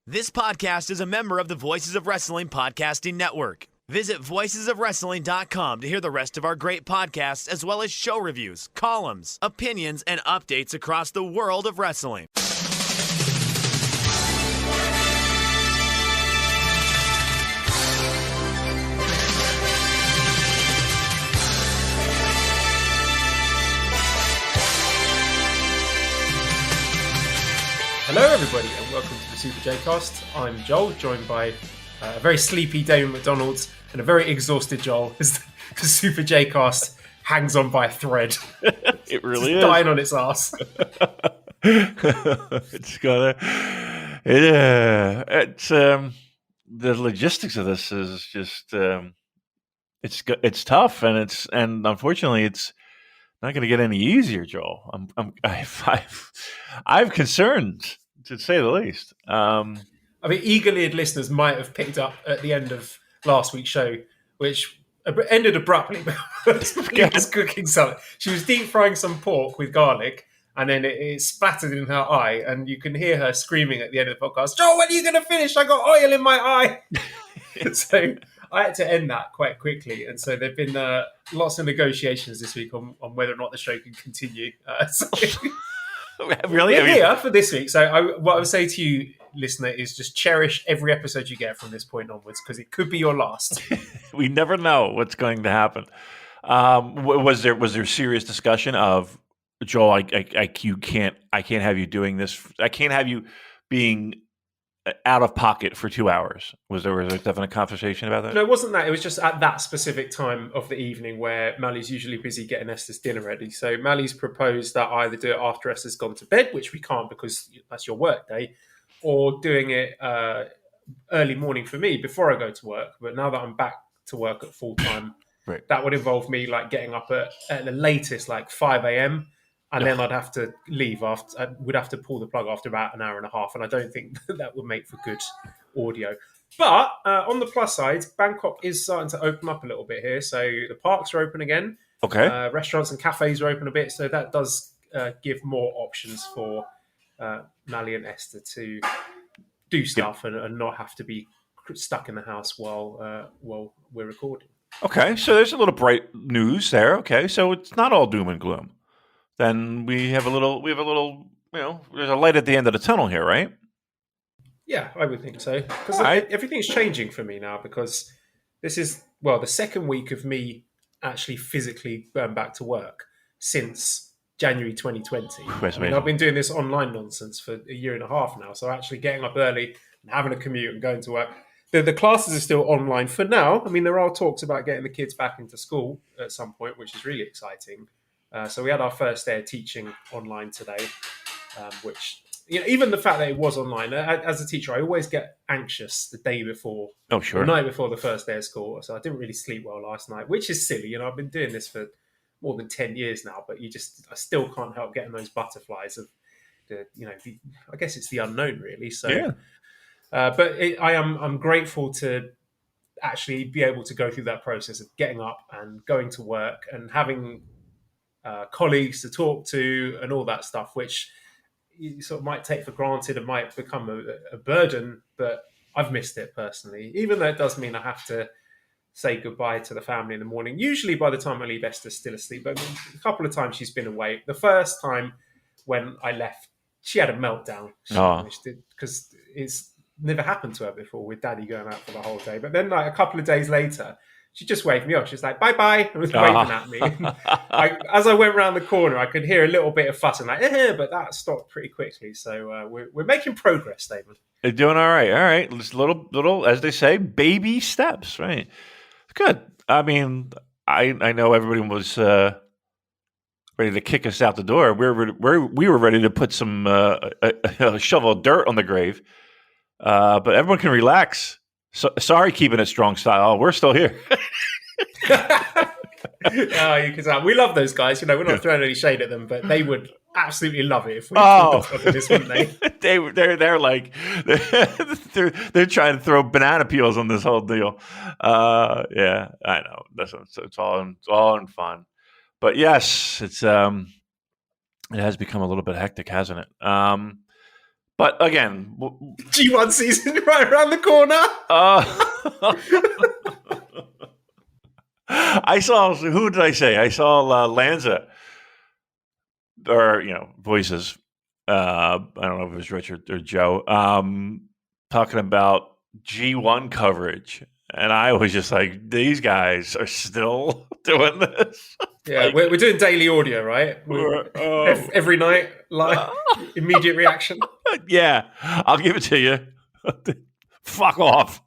This podcast is a member of the Voices of Wrestling Podcasting Network. Visit voicesofwrestling.com to hear the rest of our great podcasts, as well as show reviews, columns, opinions, and updates across the world of wrestling. Hello everybody and welcome to the Super J-Cast. I'm Joel, joined by a very sleepy Damon McDonald and a very exhausted Joel as the Super J-Cast hangs on by a thread. It really is. Dying on its ass. It's got the logistics of this is just it's tough and unfortunately it's not going to get any easier, Joel. I've concerns, to say the least. I mean, eagle-eared listeners might have picked up at the end of last week's show, which ended abruptly because Molly was cooking something. She was deep frying some pork with garlic, and then it splattered in her eye, and you can hear her screaming at the end of the podcast, "Joel, when are you going to finish? I got oil in my eye." So I had to end that quite quickly, and so there've been lots of negotiations this week on whether or not the show can continue. Really? We're here for this week. So what I would say to you, listener, is just cherish every episode you get from this point onwards, because it could be your last. We never know what's going to happen. Was there serious discussion of, Joel, I can't have you doing this. I can't have you being out of pocket for 2 hours. Was there a definite conversation about that? No, it wasn't that. It was just at that specific time of the evening where Mally's usually busy getting Esther's dinner ready. So Mally's proposed that I either do it after Esther's gone to bed, which we can't because that's your work day, or doing it early morning for me before I go to work. But now that I'm back to work at full time, right, that would involve me like getting up at the latest like 5 a.m. And then I'd have to leave we'd have to pull the plug after about an hour and a half. And I don't think that would make for good audio. But on the plus side, Bangkok is starting to open up a little bit here. So the parks are open again. Okay. Restaurants and cafes are open a bit. So that does give more options for Mally and Esther to do stuff and not have to be stuck in the house while we're recording. Okay. So there's a little bright news there. Okay. So it's not all doom and gloom. Then we have a little, there's a light at the end of the tunnel here, right? Yeah, I would think so. Because everything's changing for me now, because this is, the second week of me actually physically going back to work since January 2020. I've been doing this online nonsense for a year and a half now. So actually getting up early and having a commute and going to work. The classes are still online for now. I mean, there are talks about getting the kids back into school at some point, which is really exciting. So we had our first day of teaching online today, which, even the fact that it was online, as a teacher, I always get anxious the day before, the night before the first day of school. So I didn't really sleep well last night, which is silly. I've been doing this for more than 10 years now, but I still can't help getting those butterflies of I guess it's the unknown really. So, yeah. But I'm grateful to actually be able to go through that process of getting up and going to work and having colleagues to talk to and all that stuff, which you sort of might take for granted and might become a burden, but I've missed it personally, even though it does mean I have to say goodbye to the family in the morning. Usually by the time I leave, Esther's still asleep, but a couple of times she's been awake. The first time when I left, she had a meltdown because it's never happened to her before with Daddy going out for the whole day. But then like a couple of days later, she just waved me off. She's like, bye-bye, and was waving at me. As I went around the corner, I could hear a little bit of fuss, and but that stopped pretty quickly. So we're making progress, David. They're doing all right. All right. Just little, as they say, baby steps, right? Good. I mean, I know everybody was ready to kick us out the door. We were ready to put some a shovel of dirt on the grave. But everyone can relax. So, sorry, keeping it strong style. We're still here. We love those guys. We're not throwing any shade at them, but they would absolutely love it if we pulled us up in this, wouldn't they? They're like they're trying to throw banana peels on this whole deal. Yeah, I know. It's all in fun. But yes, it has become a little bit hectic, hasn't it? But again, G1 season right around the corner. I saw, who did I say? I saw Lanza, or, Voices. I don't know if it was Richard or Joe, talking about G1 coverage. And I was just like, these guys are still doing this. Yeah, we're doing daily audio, right? Every night, live, immediate reaction. Yeah, I'll give it to you. Fuck off.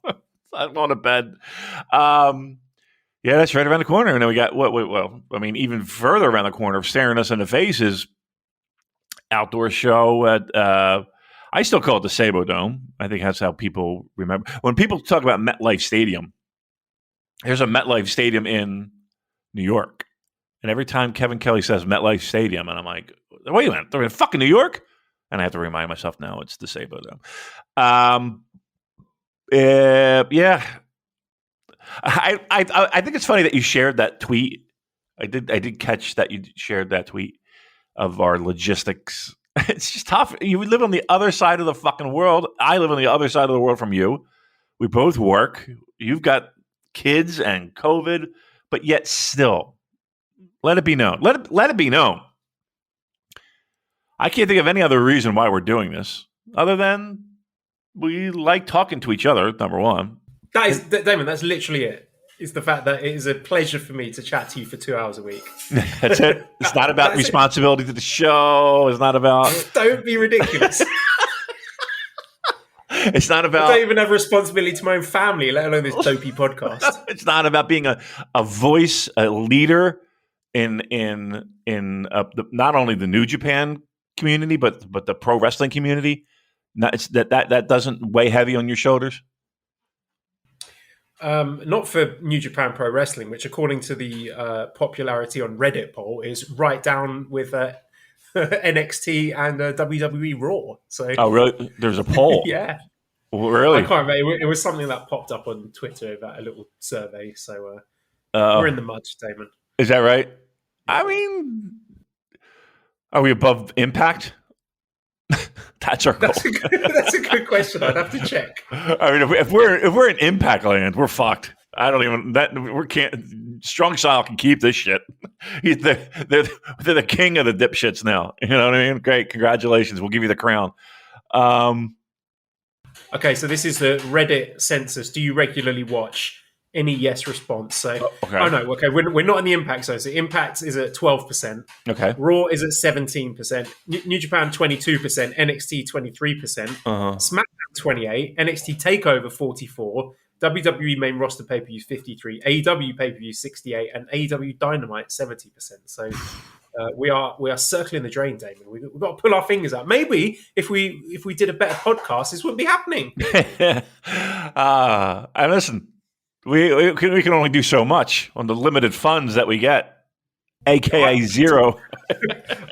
I'm going to bed. Yeah, that's right around the corner. And then we got, even further around the corner, staring us in the face is outdoor show at, I still call it the Sabo Dome. I think that's how people remember. When people talk about MetLife Stadium, there's a MetLife Stadium in New York. And every time Kevin Kelly says MetLife Stadium, and I'm like, wait a minute, they're in fucking New York? And I have to remind myself now it's the Sabo Dome. Yeah. I think it's funny that you shared that tweet. I did catch that you shared that tweet of our logistics. It's just tough. You live on the other side of the fucking world. I live on the other side of the world from you. We both work. You've got kids and COVID, but yet still, let it be known. Let it be known. I can't think of any other reason why we're doing this other than we like talking to each other, number one. That is, Damon, that's literally it. It's the fact that it is a pleasure for me to chat to you for 2 hours a week. That's it. It's not about responsibility to the show. It's not about... Don't be ridiculous. It's not about... I don't even have responsibility to my own family, let alone this dopey podcast. It's not about being a voice, a leader in not only the New Japan community, but the pro wrestling community. That doesn't weigh heavy on your shoulders? Not for New Japan Pro Wrestling, which according to the popularity on Reddit poll is right down with NXT and WWE Raw. So, oh, really? There's a poll? Yeah. Really? I can't remember. It was something that popped up on Twitter about a little survey. So we're in the mud, Damon. Is that right? I mean, are we above Impact? That's our goal. That's a good question. I'd have to check. I mean, if we're in Impact Land, we're fucked. I don't even we can't. Strong Style can keep this shit. They're the king of the dipshits now. You know what I mean? Great, congratulations. We'll give you the crown. Okay, so this is the Reddit census. Do you regularly watch? Any yes response. So, okay. Oh no, okay, we're not in the Impact zone. So Impact is at 12%. Okay. Raw is at 17%. New Japan 22%. NXT 23%. SmackDown 28%. NXT Takeover 44%. WWE main roster pay per view 53%. AEW pay per view 68%. And AEW Dynamite 70%. So we are circling the drain, Damon. We've got to pull our fingers out. Maybe if we did a better podcast, this wouldn't be happening. And listen. We can only do so much on the limited funds that we get, aka zero.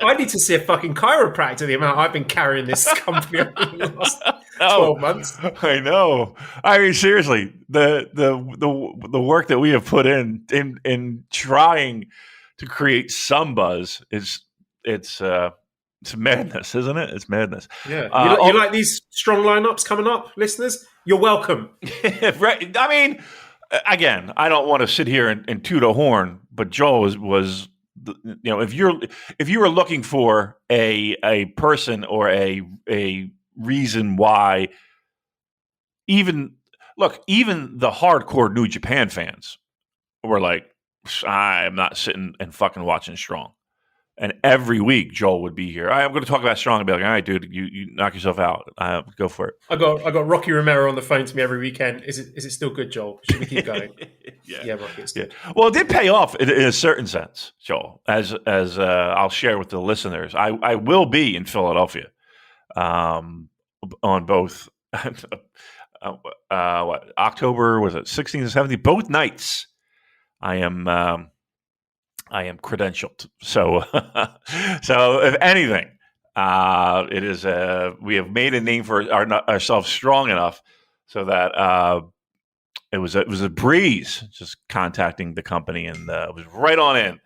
I need to see a fucking chiropractor. The amount I've been carrying this company over the last 12 months. I know. I mean, seriously, the work that we have put in trying to create some buzz it's madness, isn't it? It's madness. Yeah. You like these strong lineups coming up, listeners? You're welcome. Right. I mean. Again, I don't want to sit here and toot a horn, but Joel was if you were looking for a person or a reason why, even the hardcore New Japan fans were like, I'm not sitting and fucking watching Strong. And every week, Joel would be here. I'm going to talk about Strong and be like, all right, dude, you knock yourself out. Go for it. I got Rocky Romero on the phone to me every weekend. Is it still good, Joel? Should we keep going? Yeah, Rocky, it's good. Well, it did pay off in a certain sense, Joel, as I'll share with the listeners. I will be in Philadelphia on both, October, was it 16th and 17th? Both nights I am credentialed. So if anything, it is we have made a name for ourselves strong enough so that it was a breeze just contacting the company, and it was right on in.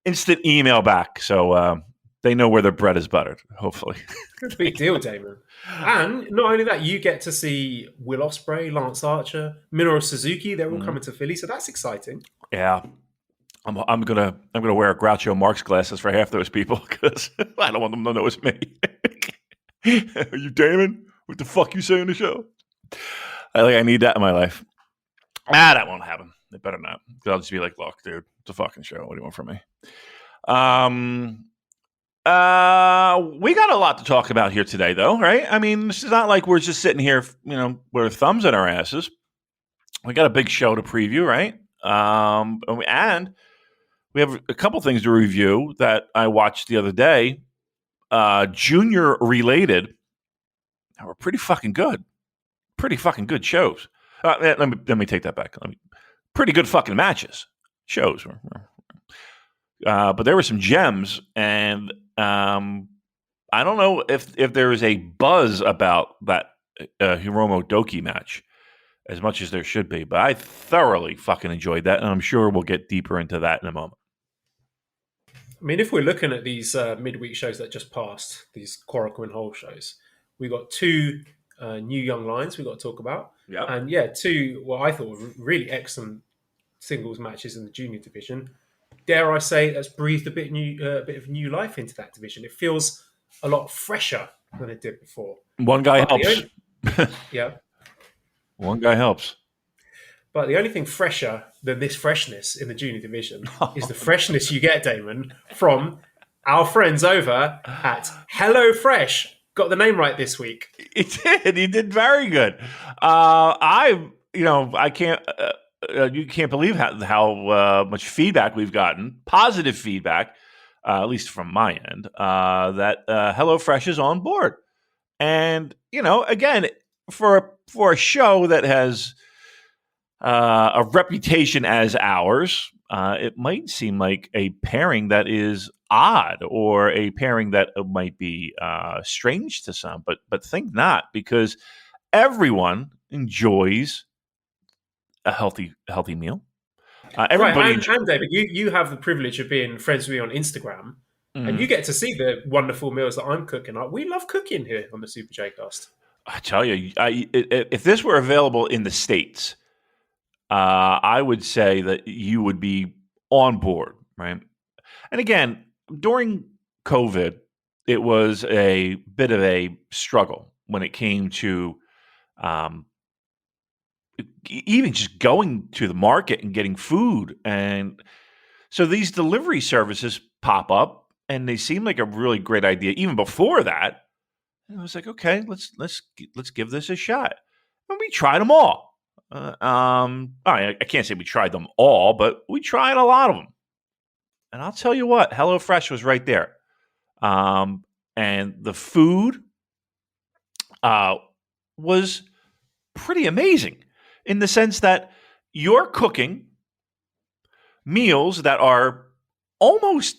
Instant email back. So They know where their bread is buttered, hopefully. Big deal, Damon. And not only that, you get to see Will Ospreay, Lance Archer, Minoru Suzuki. They're all coming to Philly, so that's exciting. Yeah. I'm gonna wear Groucho Marx glasses for half those people because I don't want them to know it's me. Are you Damon? What the fuck you say on the show? I need that in my life. That won't happen. It better not. I'll just be like, look, dude, it's a fucking show. What do you want from me? We got a lot to talk about here today, though, right? I mean, this is not like we're just sitting here, with our thumbs in our asses. We got a big show to preview, right? And we have a couple things to review that I watched the other day. Junior related. They were pretty fucking good. Pretty fucking good shows. Let me take that back. Pretty good fucking matches. Shows. But there were some gems, and I don't know if there is a buzz about that Hiromu Douki match as much as there should be, but I thoroughly fucking enjoyed that, and I'm sure we'll get deeper into that in a moment. I mean, if we're looking at these midweek shows that just passed, these Coracle and Hole shows, we got two new young lions we got to talk about. Yeah. And two, what I thought were really excellent singles matches in the junior division. Dare I say, that's breathed a bit of new life into that division. It feels a lot fresher than it did before. One guy helps. Yeah. One guy helps. But the only thing fresher than this freshness in the junior division is the freshness you get, Damon, from our friends over at HelloFresh. Got the name right this week. He did. He did very good. I can't. You can't believe how much feedback we've gotten, positive feedback, at least from my end, that HelloFresh is on board. And, again, for a show that has a reputation as ours, it might seem like a pairing that is odd or a pairing that might be strange to some, but think not, because everyone enjoys a healthy meal. Everybody, right, and David, you have the privilege of being friends with me on Instagram, and you get to see the wonderful meals that I'm cooking. We love cooking here on the Super J Cast. I tell you, if this were available in the States, I would say that you would be on board, right? And again, during COVID, it was a bit of a struggle when it came to even just going to the market and getting food. And so these delivery services pop up, and they seem like a really great idea. Even before that, I was like, okay, let's give this a shot. And we tried them all. I can't say we tried them all, but we tried a lot of them. And I'll tell you what, HelloFresh was right there. And the food was pretty amazing in the sense that you're cooking meals that are almost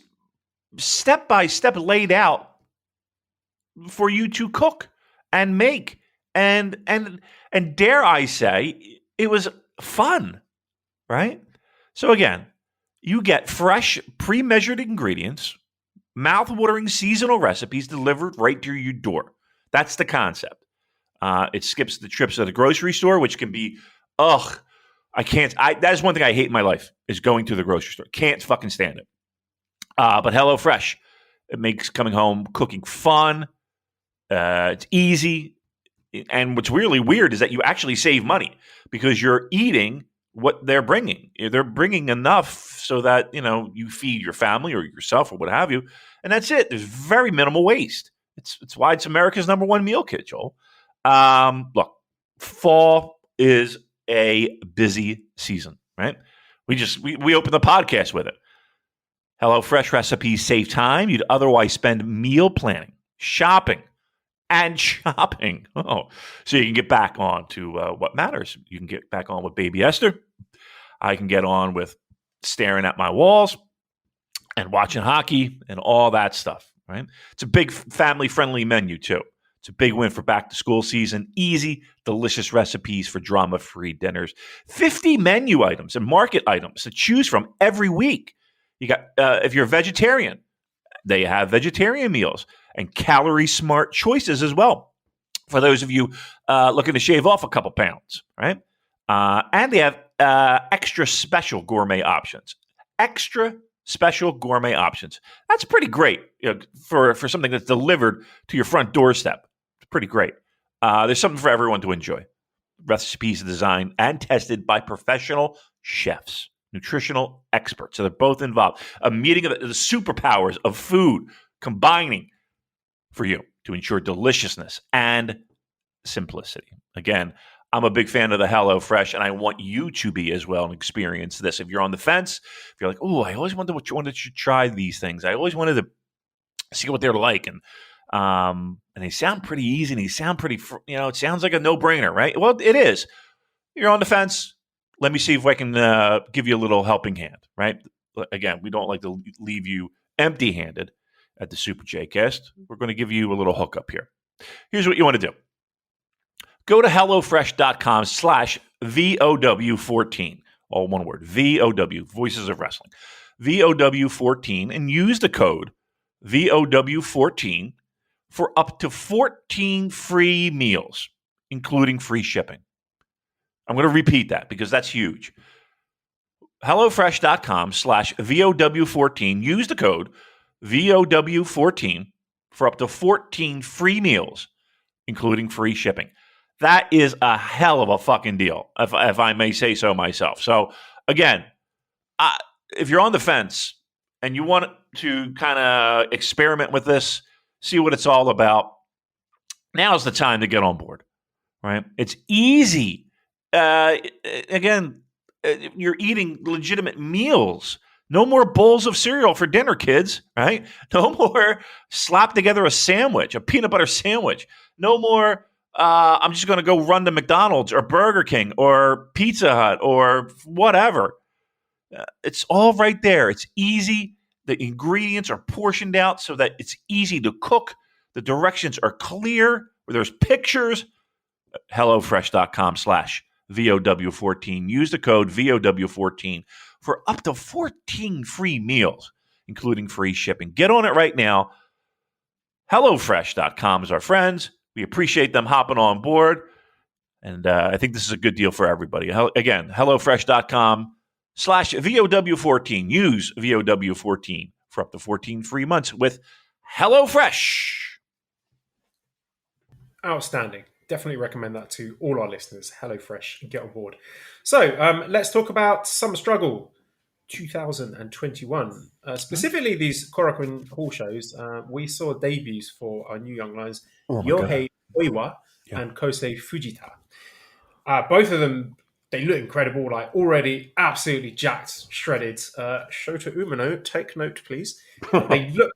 step by step laid out for you to cook and make. And dare I say, it was fun, right? So again, you get fresh, pre-measured ingredients, mouth-watering seasonal recipes delivered right to your door. That's the concept. It skips the trips to the grocery store, which can be, that is one thing I hate in my life, is going to the grocery store. Can't fucking stand it. But HelloFresh, it makes coming home cooking fun. It's easy. And what's really weird is that you actually save money because you're eating what they're bringing. They're bringing enough so that, you feed your family or yourself or what have you. And that's it. There's very minimal waste. It's why it's America's number one meal kit, Joel. Look, fall is a busy season, right? We open the podcast with it. HelloFresh recipes save time you'd otherwise spend meal planning, shopping. Oh, so you can get back on to what matters. You can get back on with Baby Esther. I can get on with staring at my walls and watching hockey and all that stuff, right? It's a big family-friendly menu, too. It's a big win for back-to-school season. Easy, delicious recipes for drama-free dinners. 50 menu items and market items to choose from every week. You got, if you're a vegetarian, They have vegetarian meals and calorie-smart choices as well for those of you looking to shave off a couple pounds, right? And they have extra special gourmet options. Extra special gourmet options. That's pretty great for something that's delivered to your front doorstep. It's pretty great. There's something for everyone to enjoy. Recipes designed and tested by professional chefs, nutritional experts. So they're both involved. A meeting of the superpowers of food combining for you to ensure deliciousness and simplicity. Again, I'm a big fan of the HelloFresh, and I want you to be as well and experience this. If you're on the fence, if you're like, oh, I always wanted to try these things. I always wanted to see what they're like. And they sound pretty easy, and they sound pretty, it sounds like a no-brainer, right? Well, it is. You're on the fence. Let me see if I can give you a little helping hand, right? Again, we don't like to leave you empty-handed at the Super J-Cast. We're going to give you a little hookup here. Here's what you want to do. Go to HelloFresh.com/VOW14. All one word. VOW, Voices of Wrestling. VOW14, and use the code VOW14 for up to 14 free meals, including free shipping. I'm going to repeat that because that's huge. HelloFresh.com/VOW14. Use the code VOW14 for up to 14 free meals, including free shipping. That is a hell of a fucking deal, if I may say so myself. So, again, if you're on the fence and you want to kind of experiment with this, see what it's all about, now's the time to get on board, right? It's easy. Again, you're eating legitimate meals. No more bowls of cereal for dinner, kids, right? No more slap together a sandwich, a peanut butter sandwich. No more, I'm just going to go run to McDonald's or Burger King or Pizza Hut or whatever. It's all right there. It's easy. The ingredients are portioned out so that it's easy to cook. The directions are clear. There's pictures. HelloFresh.com/VOW14. Use the code VOW14 for up to 14 free meals, including free shipping. Get on it right now. HelloFresh.com is our friends. We appreciate them hopping on board. And I think this is a good deal for everybody. Again, HelloFresh.com/VOW14. Use VOW14 for up to 14 free months with HelloFresh. Outstanding. Definitely recommend that to all our listeners. HelloFresh, get on board. So let's talk about Summer Struggle 2021. Specifically, these Korakuen Hall shows. We saw debuts for our new young lions, Yohei Oiwa and Kosei Fujita. Both of them, they look incredible, like already absolutely jacked, shredded. Shota Umino, take note, please. They look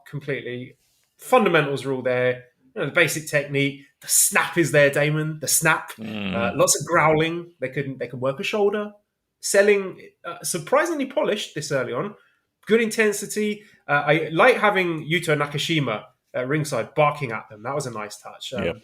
completely. Fundamentals are all there. The basic technique. The snap is there, Damon. The snap. Lots of growling. They can work a shoulder. Selling surprisingly polished this early on. Good intensity. I like having Yuto Nakashima at ringside barking at them. That was a nice touch. And,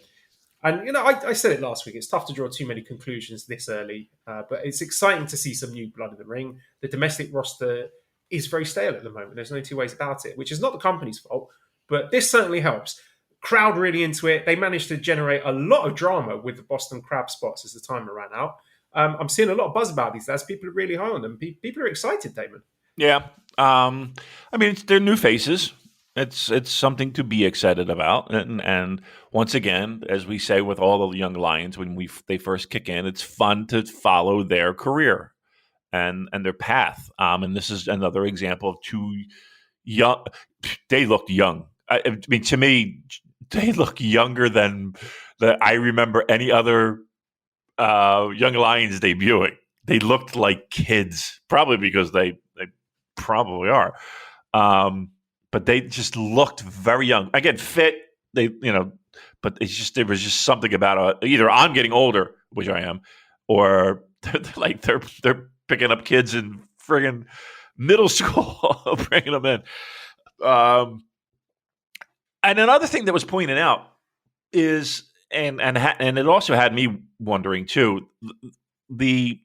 I said it last week. It's tough to draw too many conclusions this early. But it's exciting to see some new blood in the ring. The domestic roster is very stale at the moment. There's no two ways about it, which is not the company's fault. But this certainly helps. Crowd really into it. They managed to generate a lot of drama with the Boston Crab spots as the timer ran out. I'm seeing a lot of buzz about these lads. People are really high on them. People are excited, Damon. Yeah. They're new faces. It's something to be excited about. And once again, as we say with all the young lions, when they first kick in, it's fun to follow their career and their path. And this is another example of two young. They looked young. To me, they look younger than I remember any other young lions debuting. They looked like kids, probably because they probably are. But they just looked very young. Again, fit. But there was just something about either I'm getting older, which I am, or they're picking up kids in friggin' middle school, bringing them in. And another thing that was pointed out is, and it also had me wondering too, the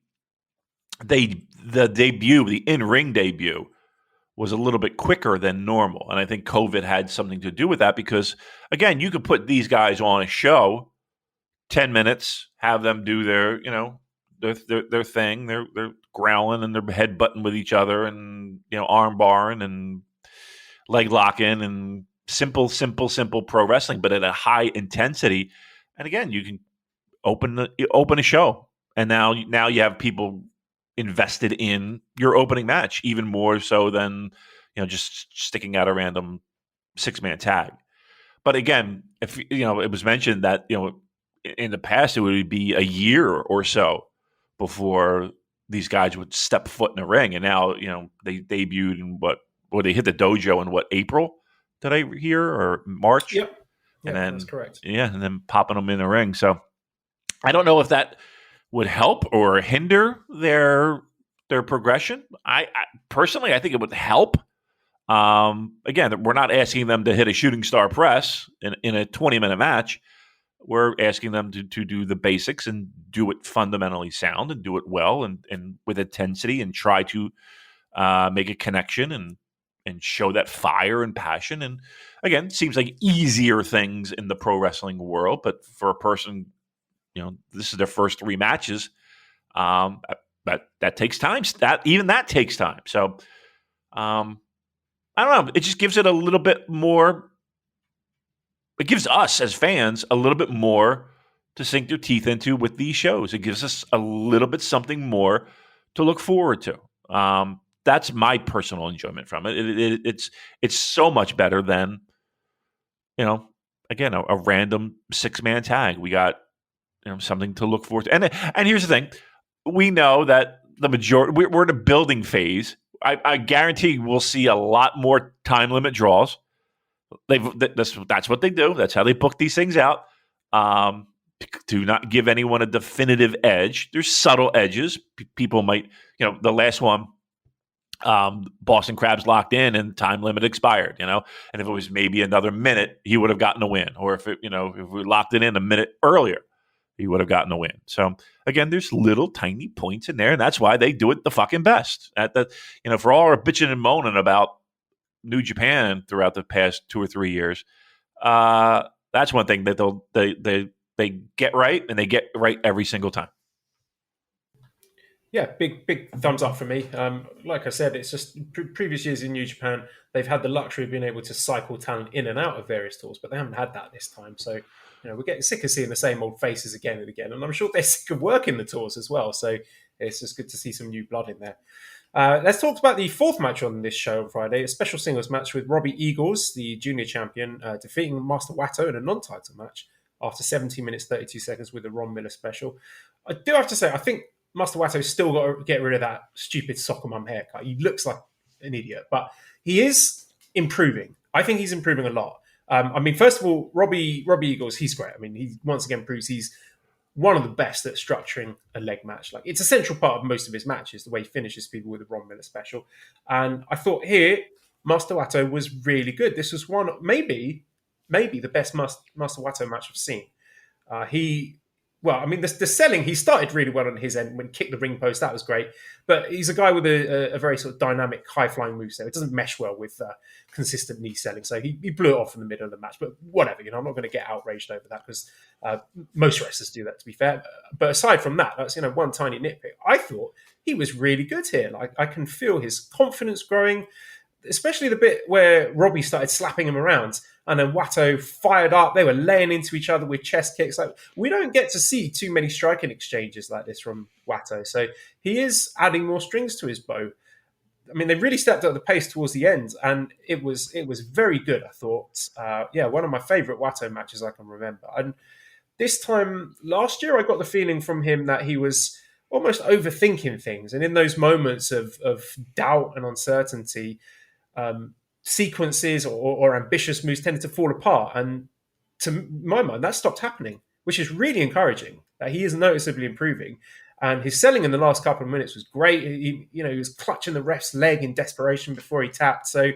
in-ring debut was a little bit quicker than normal. And I think COVID had something to do with that because, again, you could put these guys on a show, 10 minutes, have them do their, their thing. They're growling and they're headbutting with each other and, arm barring and leg locking and simple pro wrestling, but at a high intensity. And again, you can open a show, and now you have people invested in your opening match even more so than just sticking out a random 6-man tag. But again, if it was mentioned that in the past it would be a year or so before these guys would step foot in the ring, and now they debuted in they hit the dojo in April? Did I hear, or March? Yep. And then that's correct. Yeah, and then popping them in the ring. So I don't know if that would help or hinder their progression. I personally, I think it would help. Again, we're not asking them to hit a shooting star press in a 20-minute match. We're asking them to do the basics and do it fundamentally sound and do it well and with intensity and try to make a connection and show that fire and passion. And again, seems like easier things in the pro wrestling world, but for a person, this is their first 3 matches. That takes time. That takes time. So I don't know. It just gives it a little bit more. It gives us as fans a little bit more to sink their teeth into with these shows. It gives us a little bit something more to look forward to. That's my personal enjoyment from it. It's so much better than, again, a random 6-man tag. We got something to look forward to. And here's the thing. We know that the majority, we're in a building phase. I guarantee we'll see a lot more time limit draws. That's what they do. That's how they book these things out. To not give anyone a definitive edge. There's subtle edges. People might, the last one, Boston Crab's locked in and time limit expired, and if it was maybe another minute, he would have gotten a win. Or if if we locked it in a minute earlier, he would have gotten a win. So again, there's little tiny points in there, and that's why they do it the fucking best. For all our bitching and moaning about New Japan throughout the past 2 or 3 years, that's one thing that they get right, and they get right every single time. Yeah, big thumbs up for me. Like I said, it's just previous years in New Japan, they've had the luxury of being able to cycle talent in and out of various tours, but they haven't had that this time. So, we're getting sick of seeing the same old faces again and again, and I'm sure they're sick of working the tours as well. So it's just good to see some new blood in there. Let's talk about the 4th match on this show on Friday, a special singles match with Robbie Eagles, the junior champion, defeating Master Wato in a non-title match after 17 minutes, 32 seconds with the Ron Miller special. I do have to say, I think Master Wato's still got to get rid of that stupid soccer mum haircut. He looks like an idiot, but he is improving. I think he's improving a lot. First of all, Robbie Eagles, he's great. He once again proves he's one of the best at structuring a leg match. Like, it's a central part of most of his matches, the way he finishes people with a Ron Miller special. And I thought here, Master Wato was really good. This was maybe the best Master Wato match I've seen. The selling, he started really well on his end when he kicked the ring post. That was great. But he's a guy with a very sort of dynamic, high-flying moveset. It doesn't mesh well with consistent knee selling. So he blew it off in the middle of the match. But whatever, I'm not going to get outraged over that because most wrestlers do that, to be fair. But aside from that, that's one tiny nitpick. I thought he was really good here. Like, I can feel his confidence growing, especially the bit where Robbie started slapping him around. And then Wato fired up. They were laying into each other with chest kicks. Like, we don't get to see too many striking exchanges like this from Wato. So he is adding more strings to his bow. They really stepped up the pace towards the end, and it was very good, I thought. One of my favourite Wato matches I can remember. And this time last year, I got the feeling from him that he was almost overthinking things. And in those moments of doubt and uncertainty, sequences or ambitious moves tended to fall apart, and to my mind that stopped happening, which is really encouraging, that he is noticeably improving. And his selling in the last couple of minutes was great. He was clutching the ref's leg in desperation before he tapped. So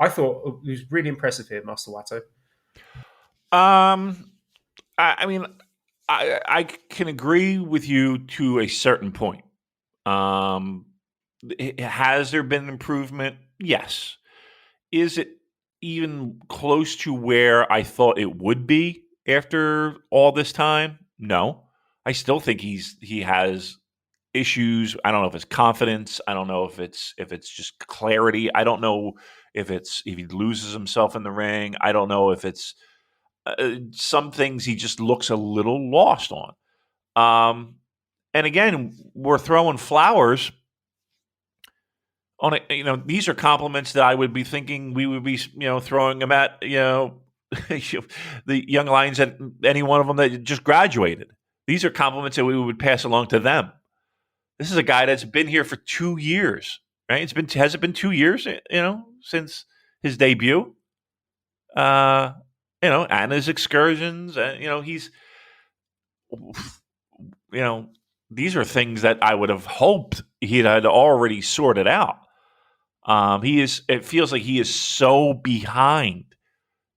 I thought it was really impressive here, Master Wato. I can agree with you to a certain point. Has there been improvement? Yes. Is it even close to where I thought it would be after all this time? No. I still think he has issues. I don't know if it's confidence. I don't know if it's just clarity. I don't know if he loses himself in the ring. I don't know if it's some things he just looks a little lost on. And again, we're throwing flowers on it. These are compliments that I would be thinking we would be, throwing them at, the young lions, at any one of them that just graduated. These are compliments that we would pass along to them. This is a guy that's been here for 2 years, right? Has it been 2 years, since his debut? And his excursions, he's, these are things that I would have hoped he had already sorted out. It feels like he is so behind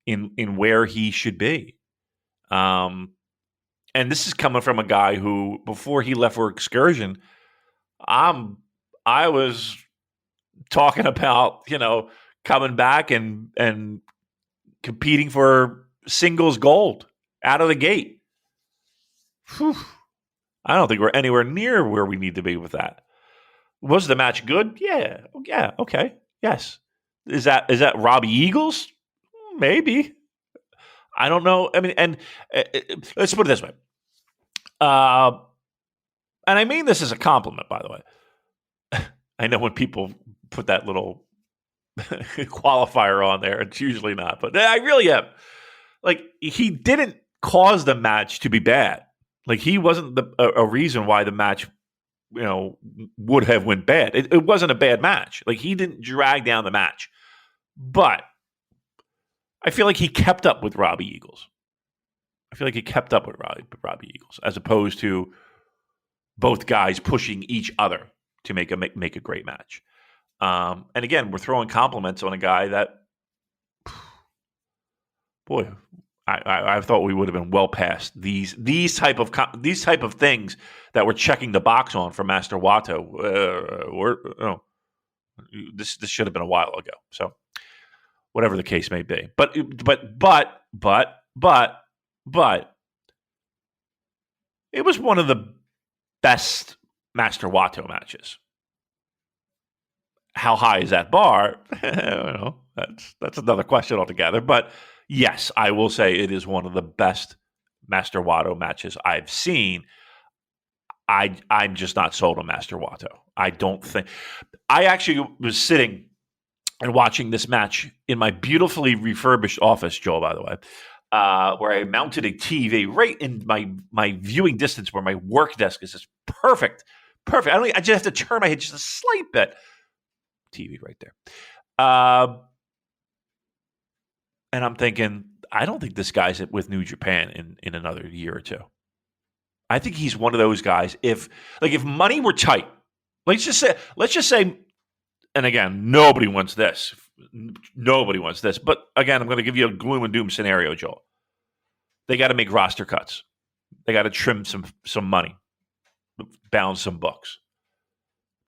in where he should be. And this is coming from a guy who, before he left for excursion, I was talking about, coming back and competing for singles gold out of the gate. Whew. I don't think we're anywhere near where we need to be with that. Was the match good? Yeah. Okay. Yes. Is that Robbie Eagles? Maybe. I don't know. I mean, and let's put it this way. And I mean this as a compliment, by the way. I know when people put that little qualifier on there, it's usually not, but I really am. Like, he didn't cause the match to be bad. Like, he wasn't a reason why the match, would have went bad. It wasn't a bad match. Like, he didn't drag down the match. But I feel like he kept up with Robbie Eagles. Robbie Eagles, as opposed to both guys pushing each other to make a great match. And again, we're throwing compliments on a guy that, boy, I thought we would have been well past these type of things that we're checking the box on for Master Wato. This should have been a while ago. So whatever the case may be, but it was one of the best Master Wato matches. How high is that bar? I don't know. That's another question altogether. But yes, I will say it is one of the best Master Wato matches I've seen. I'm just not sold on Master Wato. I don't think. I actually was sitting and watching this match in my beautifully refurbished office, Joel, by the way, where I mounted a TV right in my viewing distance where my work desk is. Just perfect. I just have to turn my head just a slight bit. TV right there. And I'm thinking, I don't think this guy's with New Japan in another year or two. I think he's one of those guys. If money were tight, let's just say, and again, nobody wants this. But again, I'm going to give you a gloom and doom scenario, Joel. They got to make roster cuts. They got to trim some money, balance some books.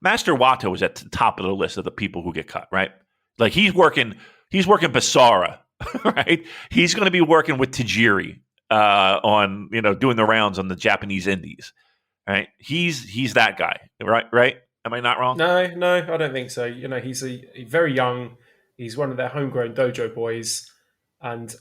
Master Wato is at the top of the list of the people who get cut, right? Like, he's working Basara, right? He's going to be working with Tajiri on, doing the rounds on the Japanese indies, right? He's that guy, right? Am I not wrong? No, I don't think so. He's a very young. He's one of their homegrown dojo boys, and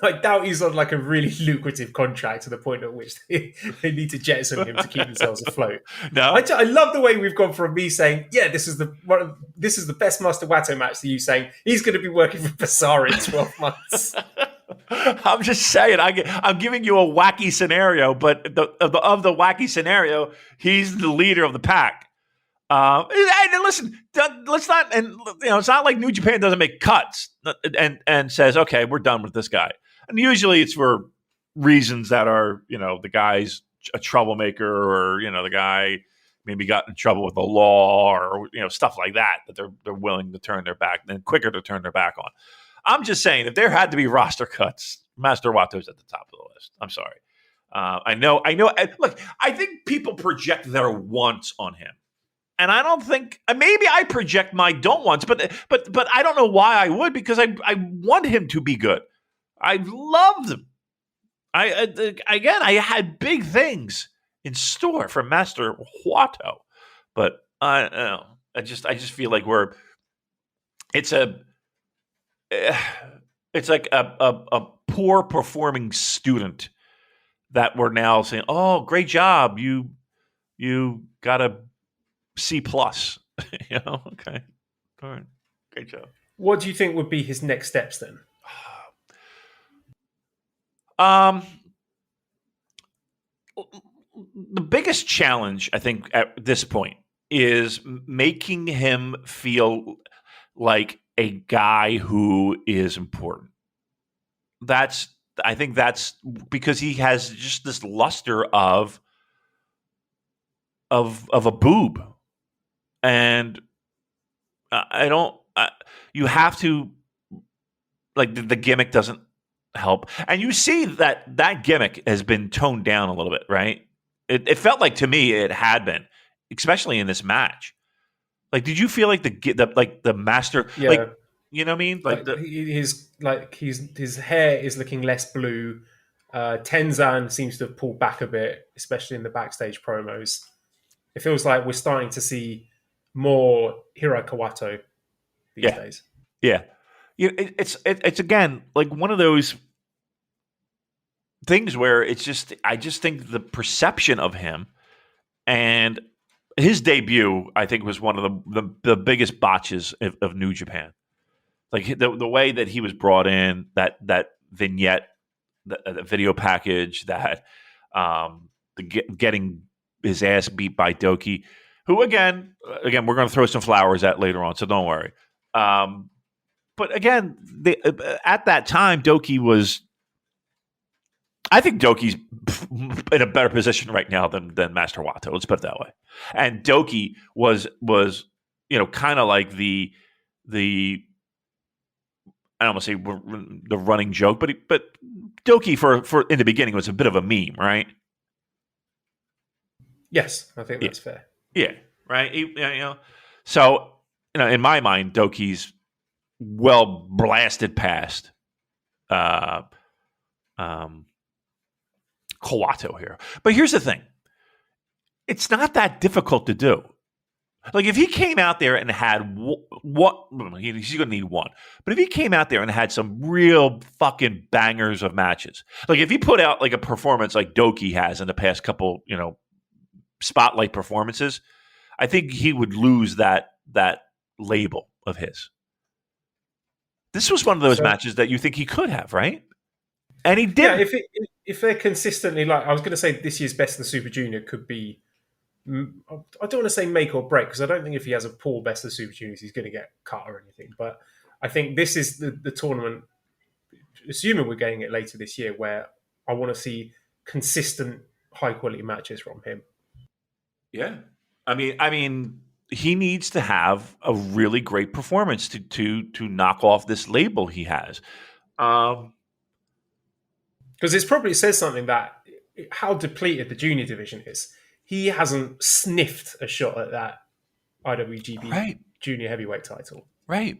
I doubt he's on like a really lucrative contract to the point at which they need to jettison him to keep themselves afloat. No, I love the way we've gone from me saying, yeah, this is the best Master Wato match, to you saying he's going to be working for Basara in 12 months. I'm just saying, I'm giving you a wacky scenario, but of the wacky scenario, he's the leader of the pack. And listen, let's not, and it's not like New Japan doesn't make cuts and says, okay, we're done with this guy. And usually it's for reasons that are, the guy's a troublemaker, or the guy maybe got in trouble with the law, or stuff like that they're willing to turn their back and quicker to turn their back on. I'm just saying, if there had to be roster cuts, Master Wato's at the top of the list. I'm sorry. I know. Look, I think people project their wants on him. And I don't think maybe I project my don't wants, but I don't know why I would, because I want him to be good. I loved him. I had big things in store for Master Wato, but I just feel like it's like a poor performing student that we're now saying, oh, great job, you got a C plus. Okay, all right, great job. What do you think would be his next steps then? The biggest challenge, I think, at this point is making him feel like a guy who is important. I think that's because he has just this luster of a boob, and you have to, like, the gimmick doesn't help, and you see that gimmick has been toned down a little bit, right? It felt like, to me, it had been, especially in this match. Like, did you feel like the master, Yeah. like, you know what I mean? His hair is looking less blue. Tenzan seems to have pulled back a bit, especially in the backstage promos. It feels like we're starting to see more Hiromu Wato these days. Yeah. It's again like one of those things where I just think the perception of him and his debut, I think, was one of the biggest botches of New Japan. Like the way that he was brought in, that vignette, the video package, that getting his ass beat by Douki, who again we're going to throw some flowers at later on, so don't worry. But again, at that time, Douki was. I think Doki's in a better position right now than Master Wato. Let's put it that way. And Douki was kind of like the I don't want to say the running joke, but Douki for in the beginning was a bit of a meme, right? Yes, I think that's fair. Yeah, right. So in my mind, Douki's well blasted past Kawato here. But here's the thing. It's not that difficult to do. Like, if he came out there and had what he's going to need one. But if he came out there and had some real fucking bangers of matches, like if he put out like a performance like Douki has in the past couple, spotlight performances, I think he would lose that label of his. This was one of those matches that you think he could have, right? And he did. Yeah, if they're consistently, like, I was going to say this year's Best of the Super Junior could be, I don't want to say make or break, because I don't think if he has a poor Best of the Super Juniors, he's going to get cut or anything. But I think this is the tournament, assuming we're getting it later this year, where I want to see consistent, high-quality matches from him. Yeah. I mean, he needs to have a really great performance to knock off this label he has. Because it probably says something that how depleted the junior division is. He hasn't sniffed a shot at that IWGP junior heavyweight title. Right.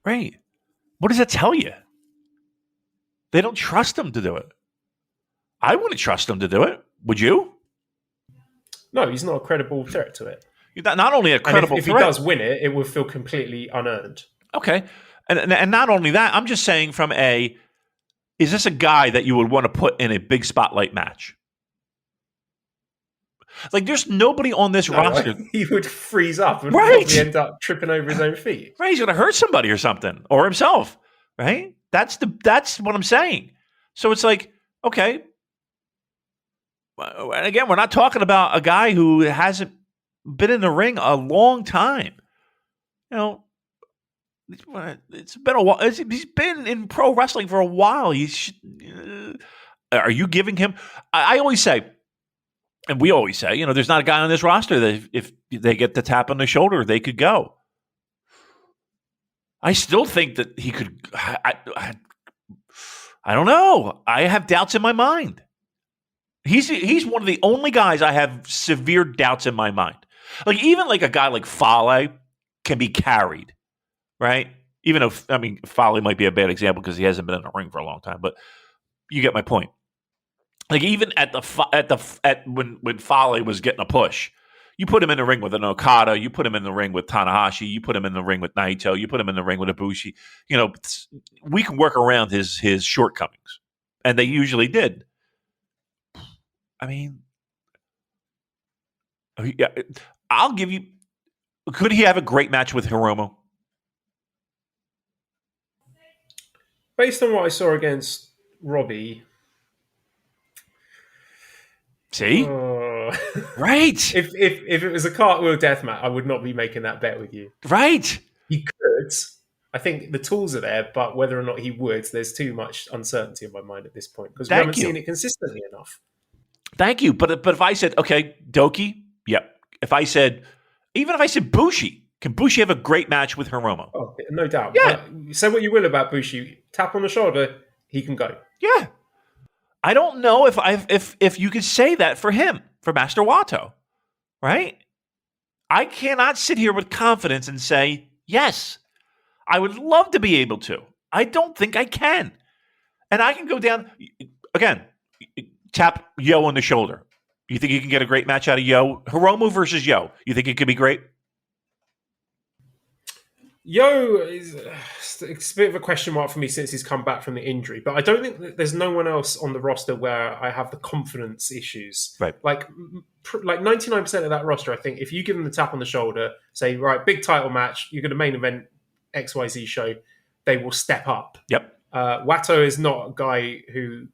What does that tell you? They don't trust him to do it. I wouldn't trust him to do it. Would you? No, he's not a credible threat to it. Not only a credible threat. If he does win it, it will feel completely unearned. Okay. And not only that, I'm just saying is this a guy that you would want to put in a big spotlight match? Like, there's nobody on this roster. He would freeze up and probably end up tripping over his own feet. Right, he's going to hurt somebody or something, or himself, right? That's what I'm saying. So it's like, okay. And again, we're not talking about a guy who hasn't been in the ring a long time. It's been a while. He's been in pro wrestling for a while. Are you giving him? I always say, and we always say, there's not a guy on this roster that if they get the tap on the shoulder, they could go. I still think that he could. I don't know. I have doubts in my mind. He's one of the only guys I have severe doubts in my mind. Like even like a guy like Fale can be carried, right? Even though Fale might be a bad example because he hasn't been in the ring for a long time, but you get my point. Like even when Fale was getting a push, you put him in the ring with an Okada, you put him in the ring with Tanahashi, you put him in the ring with Naito, you put him in the ring with Ibushi. We can work around his shortcomings, and they usually did. I mean, I'll give you. Could he have a great match with Hiromu? Based on what I saw against Robbie. See? Right. If it was a cartwheel deathmatch, I would not be making that bet with you. Right. He could. I think the tools are there, but whether or not he would, there's too much uncertainty in my mind at this point because we haven't seen it consistently enough. Thank you. But if I said, okay, Douki, yep. Even if I said Bushi, can Bushi have a great match with Hiromu? Oh, no doubt. Yeah. Say what you will about Bushi. Tap on the shoulder, he can go. Yeah. I don't know if you could say that for him, for Master Wato, right? I cannot sit here with confidence and say, yes, I would love to be able to. I don't think I can. And I can go down, again, tap Yo on the shoulder. You think you can get a great match out of Yo? Hiromu versus Yo. You think it could be great? Yo is it's a bit of a question mark for me since he's come back from the injury, but I don't think that there's no one else on the roster where I have the confidence issues. Right. Like 99% of that roster, I think if you give them the tap on the shoulder, say, right, big title match, you're going to main event XYZ show, they will step up. Yep. Wato is not a guy who,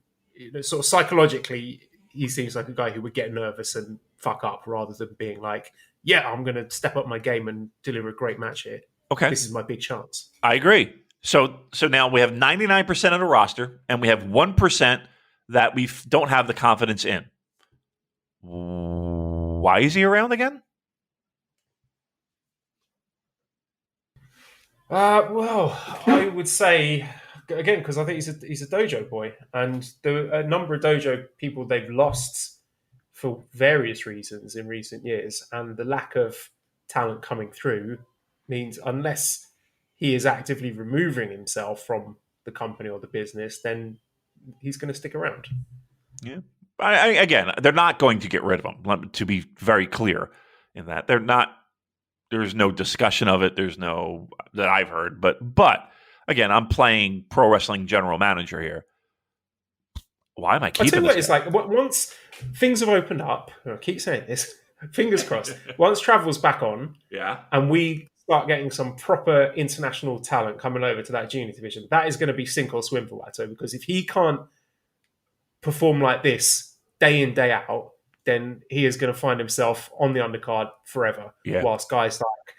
sort of psychologically, he seems like a guy who would get nervous and fuck up rather than being like, yeah, I'm going to step up my game and deliver a great match here. Okay. This is my big chance. I agree. So now we have 99% of the roster, and we have 1% that we don't have the confidence in. Why is he around again? Well, I would say, again, because I think he's a dojo boy, and a number of dojo people they've lost for various reasons in recent years, and the lack of talent coming through means unless he is actively removing himself from the company or the business, then he's going to stick around. Yeah. Again, they're not going to get rid of him, to be very clear in that. They're not. There's no discussion of it. There's no that I've heard. But again, I'm playing pro wrestling general manager here. Why am I keeping this? I tell you what, it's like once things have opened up, I keep saying this, fingers crossed, once travel's back on, and we start getting some proper international talent coming over to that junior division, that is going to be sink or swim for Wato, because if he can't perform like this day in, day out, then he is going to find himself on the undercard forever. Yeah. Whilst guys like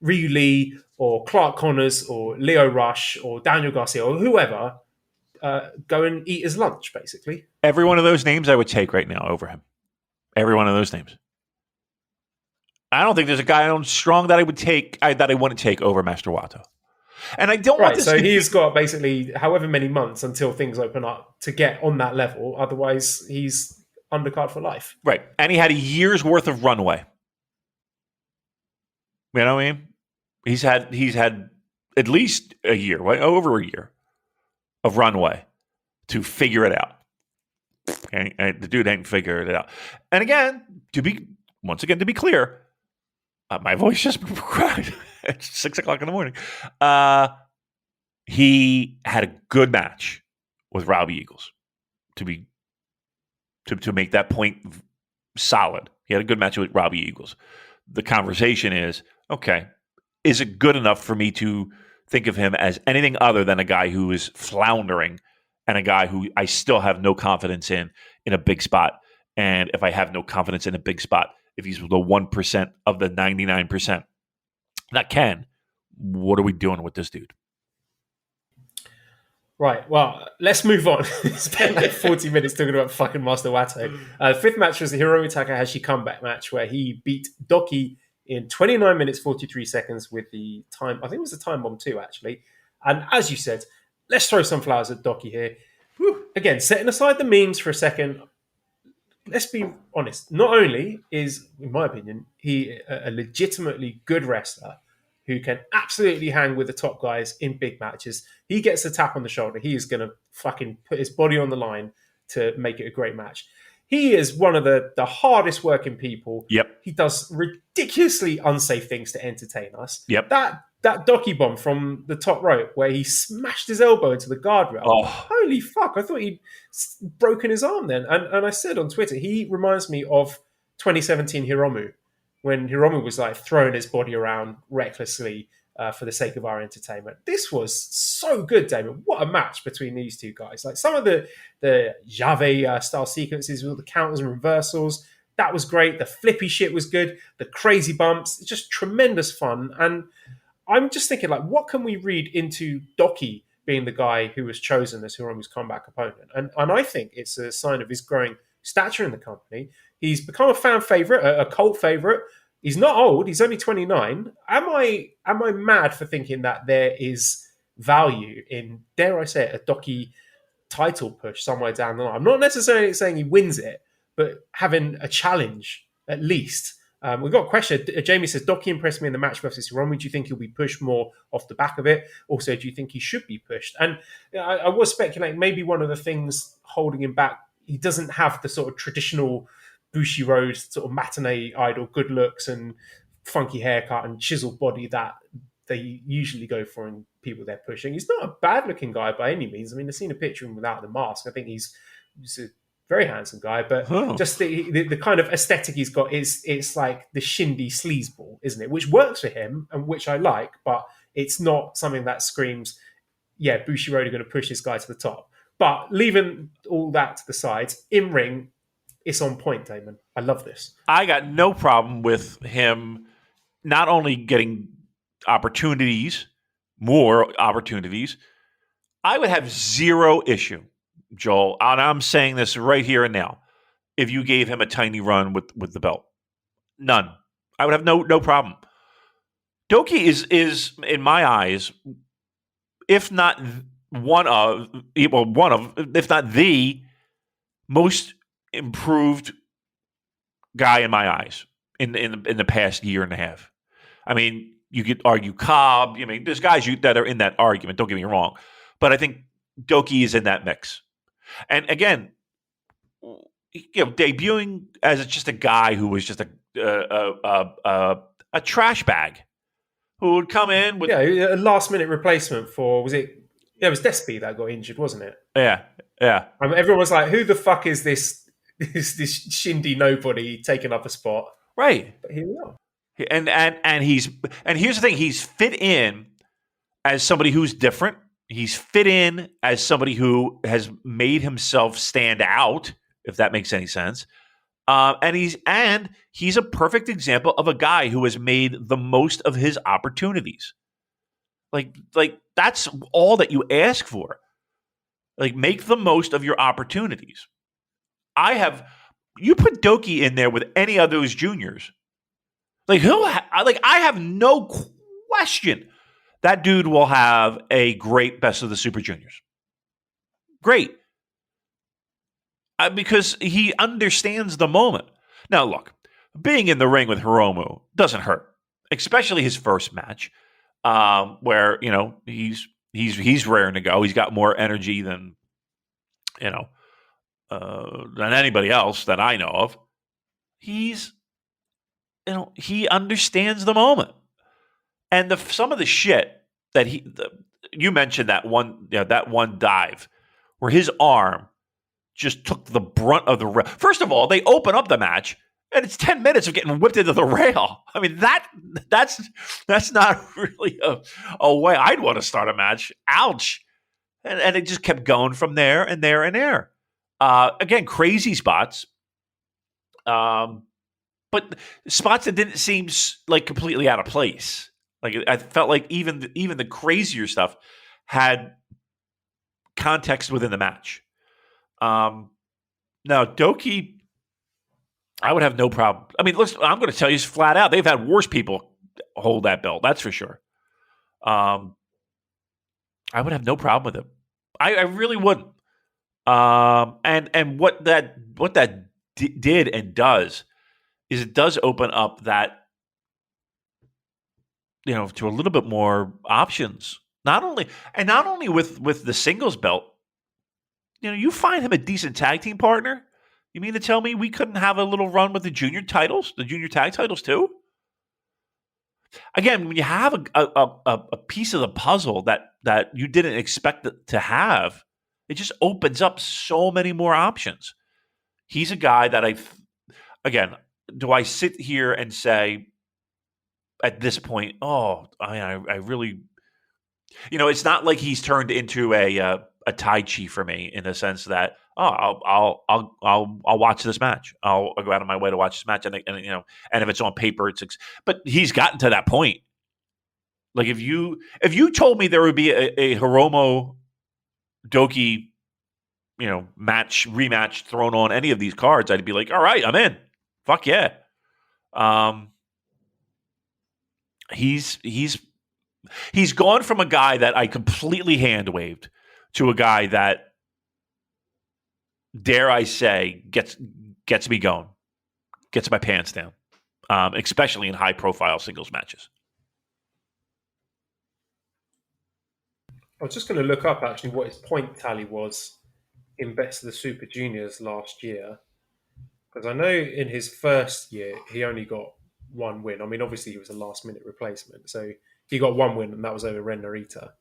Ryu Lee or Clark Connors or Leo Rush or Daniel Garcia or whoever go and eat his lunch, basically. Every one of those names I would take right now over him. Every one of those names. I don't think there's a guy on strong that I would take that I wouldn't take over Master Wato. And I don't want this. So he's got basically however many months until things open up to get on that level. Otherwise, he's undercard for life. Right. And he had a year's worth of runway. You know what I mean? He's had at least a year, right? Over a year of runway to figure it out. And the dude ain't figured it out. And again, to be clear, my voice just cracked. It's 6:00 in the morning. He had a good match with Robbie Eagles to make that point solid. He had a good match with Robbie Eagles. The conversation is, okay, is it good enough for me to think of him as anything other than a guy who is floundering and a guy who I still have no confidence in a big spot? And if I have no confidence in a big spot, if he's the 1% of the 99% that can, what are we doing with this dude? Right, well, let's move on. Spent like 40 minutes talking about fucking Master Wato. Fifth match was the Hiromu Takahashi comeback match where he beat Douki in 29 minutes, 43 seconds with the time. I think it was the time bomb too, actually. And as you said, let's throw some flowers at Douki here. Whew. Again, setting aside the memes for a second, let's be honest. Not only is, in my opinion, he a legitimately good wrestler who can absolutely hang with the top guys in big matches. He gets a tap on the shoulder. He is going to fucking put his body on the line to make it a great match. He is one of the hardest working people. Yep. He does ridiculously unsafe things to entertain us. Yep. That Douki bomb from the top rope where he smashed his elbow into the guardrail. Oh. Holy fuck. I thought he'd broken his arm then. And I said on Twitter, he reminds me of 2017 Hiromu, when Hiromu was like throwing his body around recklessly for the sake of our entertainment. This was so good, Damon. What a match between these two guys. Like some of the Jave style sequences with all the counters and reversals, that was great. The flippy shit was good. The crazy bumps, just tremendous fun. And I'm just thinking, like, what can we read into Douki being the guy who was chosen as Hiromu's comeback opponent? And I think it's a sign of his growing stature in the company. He's become a fan favorite, a cult favorite. He's not old. He's only 29. Am I mad for thinking that there is value in, dare I say it, a Douki title push somewhere down the line? I'm not necessarily saying he wins it, but having a challenge at least. We've got a question. Jamie says, Douki impressed me in the match versus Hiromu. Do you think he'll be pushed more off the back of it? Also, do you think he should be pushed? And I was speculating maybe one of the things holding him back, he doesn't have the sort of traditional Bushiroad sort of matinee idol, good looks and funky haircut and chiseled body that they usually go for in people they're pushing. He's not a bad looking guy by any means. I mean, I've seen a picture of him without the mask. I think he's a very handsome guy, but just the kind of aesthetic he's got is, it's like the shindy sleazeball, isn't it? Which works for him and which I like, but it's not something that screams, yeah, Bushiroad are going to push this guy to the top. But leaving all that to the side, in ring, it's on point, Damon. I love this. I got no problem with him not only getting opportunities, more opportunities. I would have zero issue, Joel, and I'm saying this right here and now, if you gave him a tiny run with the belt. None. I would have no problem. Douki is in my eyes, if not one of, if not the most improved guy in my eyes in the past year and a half. I mean, you could argue Cobb. I mean, there's guys that are in that argument. Don't get me wrong, but I think Douki is in that mix. And again, debuting as just a guy who was just a trash bag who would come in with a last minute replacement for, was it? Yeah, it was Despy that got injured, wasn't it? Yeah. I mean, everyone was like, "Who the fuck is this shindy nobody taking up a spot?" Right. But here we are. And here's the thing: he's fit in as somebody who's different. He's fit in as somebody who has made himself stand out, if that makes any sense. And he's a perfect example of a guy who has made the most of his opportunities. Like that's all that you ask for. Like, make the most of your opportunities. You put Douki in there with any of those juniors. Like, I have no question that dude will have a great Best of the Super Juniors. Great. Because he understands the moment. Now, look, being in the ring with Hiromu doesn't hurt, especially his first match, where he's raring to go. He's got more energy than than anybody else that I know of. He understands the moment, and some of the shit that you mentioned, that one dive where his arm just took the brunt of the rail. First of all, they open up the match, and it's 10 minutes of getting whipped into the rail. I mean, that's not really a way I'd want to start a match. Ouch. And it just kept going from there and there and there. Again, crazy spots. But spots that didn't seem like completely out of place. Like, I felt like even the crazier stuff had context within the match. Now, Douki, I would have no problem. I mean, listen, I'm going to tell you flat out, they've had worse people hold that belt. That's for sure. I would have no problem with him. I really wouldn't. And what that did and does is it does open up that, to a little bit more options. Not only with the singles belt, you find him a decent tag team partner. You mean to tell me we couldn't have a little run with the junior tag titles too? Again, when you have a piece of the puzzle that you didn't expect to have, it just opens up so many more options. He's a guy that do I sit here and say at this point, I really, it's not like he's turned into a Tai Chi for me in the sense that, I'll watch this match. I'll go out of my way to watch this match, and if it's on paper, but he's gotten to that point. Like if you told me there would be a Hiromu Douki, rematch thrown on any of these cards, I'd be like, all right, I'm in. Fuck yeah. He's gone from a guy that I completely hand waved to a guy that, dare I say, gets me going, gets my pants down, especially in high-profile singles matches. I was just going to look up actually what his point tally was in Best of the Super Juniors last year, because I know in his first year he only got one win. I mean, obviously he was a last-minute replacement, so he got one win, and that was over Ren Narita.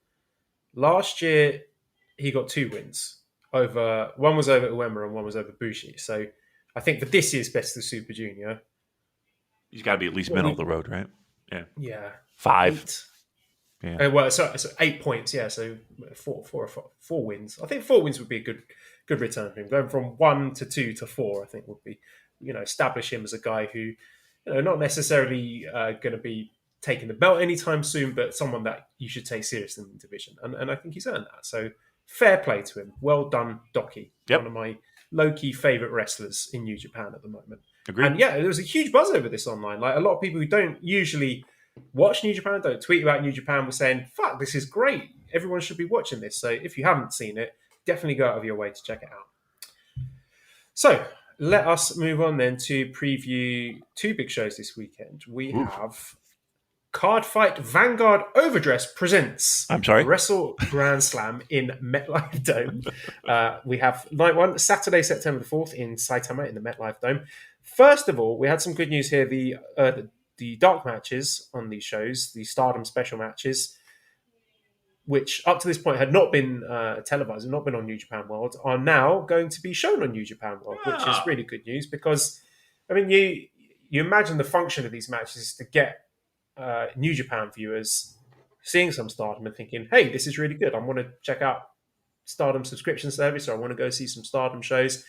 Last year he got 2 wins. One was over Uemura and one was over Bushi. So I think for this year's Best of the Super Junior, he's got to be at least middle of the road, right? Yeah. Yeah. 5. 8. Yeah. So 8 points. Yeah. So four wins. I think 4 wins would be a good return for him. Going from 1 to 2 to 4, I think would be, establish him as a guy who, not necessarily going to be taking the belt anytime soon, but someone that you should take seriously in the division. And I think he's earned that. So fair play to him. Well done, Douki. Yep. One of my low-key favourite wrestlers in New Japan at the moment. Agreed. And yeah, there was a huge buzz over this online. Like a lot of people who don't usually watch New Japan, don't tweet about New Japan, were saying, fuck, this is great. Everyone should be watching this. So if you haven't seen it, definitely go out of your way to check it out. So let us move on then to preview 2 big shows this weekend. We have Card Fight Vanguard Overdress presents Wrestle Grand Slam in MetLife Dome. We have night 1, Saturday, September the 4th in Saitama in the MetLife Dome. First of all, we had some good news here. The dark matches on these shows, the Stardom special matches, which up to this point had not been televised and not been on New Japan World, are now going to be shown on New Japan World, which is really good news because, I mean, you imagine the function of these matches is to get New Japan viewers seeing some Stardom and thinking, hey, this is really good. I want to check out Stardom subscription service, or I want to go see some Stardom shows.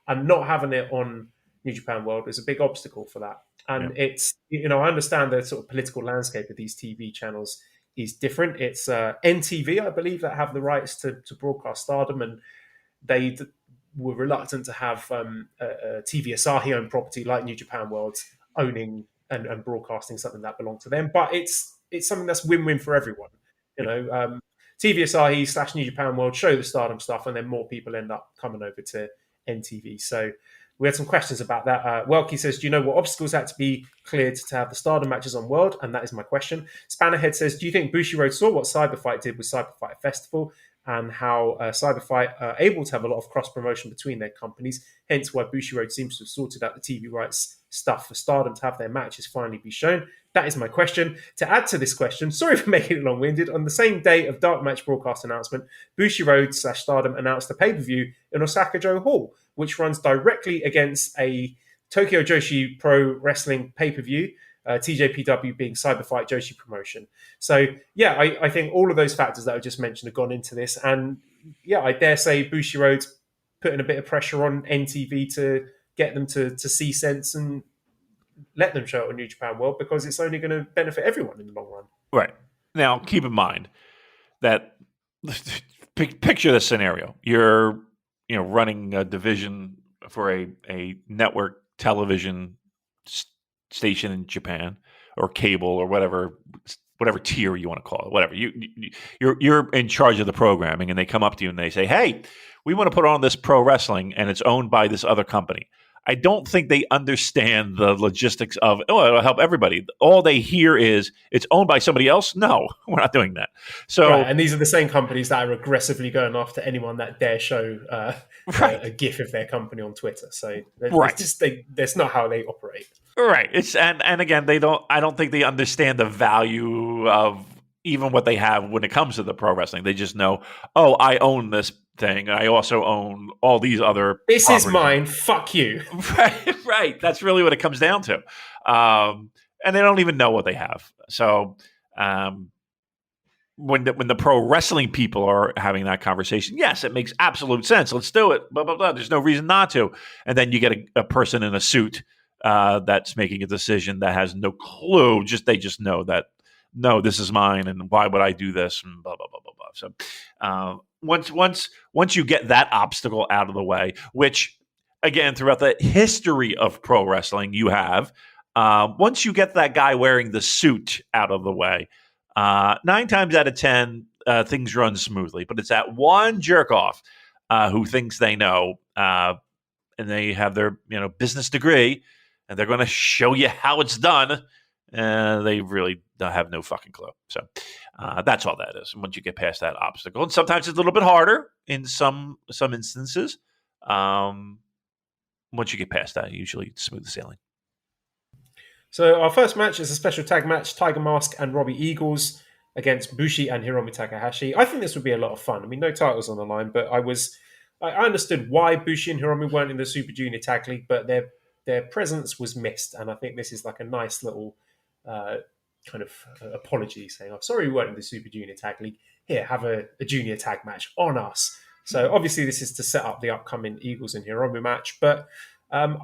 And not having it on New Japan World is a big obstacle for that. And it's, I understand the sort of political landscape of these TV channels is different. It's NTV, I believe, that have the rights to broadcast Stardom, and they were reluctant to have a TV Asahi-owned property like New Japan World owning and broadcasting something that belonged to them. But it's something that's win-win for everyone. TV Asahi / New Japan World show the Stardom stuff, and then more people end up coming over to NTV. So we had some questions about that. Welky says, do you know what obstacles had to be cleared to have the Stardom matches on World? And that is my question. Spannerhead says, do you think Bushiroad saw what Cyberfight did with Cyberfight Festival and how Cyberfight are able to have a lot of cross-promotion between their companies, hence why Bushiroad seems to have sorted out the TV rights stuff for Stardom to have their matches finally be shown? That is my question. To add to this question, sorry for making it long-winded, on the same day of Dark Match broadcast announcement, Bushiroad / Stardom announced a pay-per-view in Osaka-jo Hall, which runs directly against a Tokyo Joshi Pro Wrestling pay-per-view, TJPW being Cyberfight Joshi Promotion. So, yeah, I think all of those factors that I just mentioned have gone into this. And, yeah, I dare say Bushiroad's putting a bit of pressure on NTV to get them to see sense and let them show it on New Japan World, because it's only going to benefit everyone in the long run. Right. Now, keep in mind that picture this scenario. You're running a division for a network television station in Japan, or cable, or whatever tier you want to call it, whatever. You're in charge of the programming, and they come up to you and they say, hey, we want to put on this pro wrestling, and it's owned by this other company. I don't think they understand the logistics of, it'll help everybody. All they hear is it's owned by somebody else. No, we're not doing that. So, right, and these are the same companies that are aggressively going after anyone that dare show a GIF of their company on Twitter. So that's not how they operate. Right. It's and again, I don't think they understand the value of even what they have when it comes to the pro wrestling. They just know, oh, I own this thing. I also own all these other. This is mine. Fuck you. Right. That's really what it comes down to. And they don't even know what they have. So when the pro wrestling people are having that conversation, yes, it makes absolute sense. Let's do it. Blah blah blah. There's no reason not to. And then you get a person in a suit that's making a decision that has no clue. They just know that, no, this is mine, and why would I do this, and blah blah blah blah blah. So once you get that obstacle out of the way, which again throughout the history of pro wrestling you have, once you get that guy wearing the suit out of the way, 9 times out of 10 things run smoothly. But it's that one jerk off who thinks they know, and they have their business degree, and they're going to show you how it's done. They really have no fucking clue. So that's all that is. And once you get past that obstacle, and sometimes it's a little bit harder in some instances. Once you get past that, usually it's smooth sailing. So our first match is a special tag match: Tiger Mask and Robbie Eagles against Bushi and Hiromu Takahashi. I think this would be a lot of fun. I mean, no titles on the line, but I understood why Bushi and Hiromu weren't in the Super Junior Tag League, but their presence was missed, and I think this is like a nice little kind of apology, saying, "I'm sorry we weren't in the Super Junior Tag League. Here, have a junior tag match on us." So obviously this is to set up the upcoming Eagles and Hiromu match, but I'm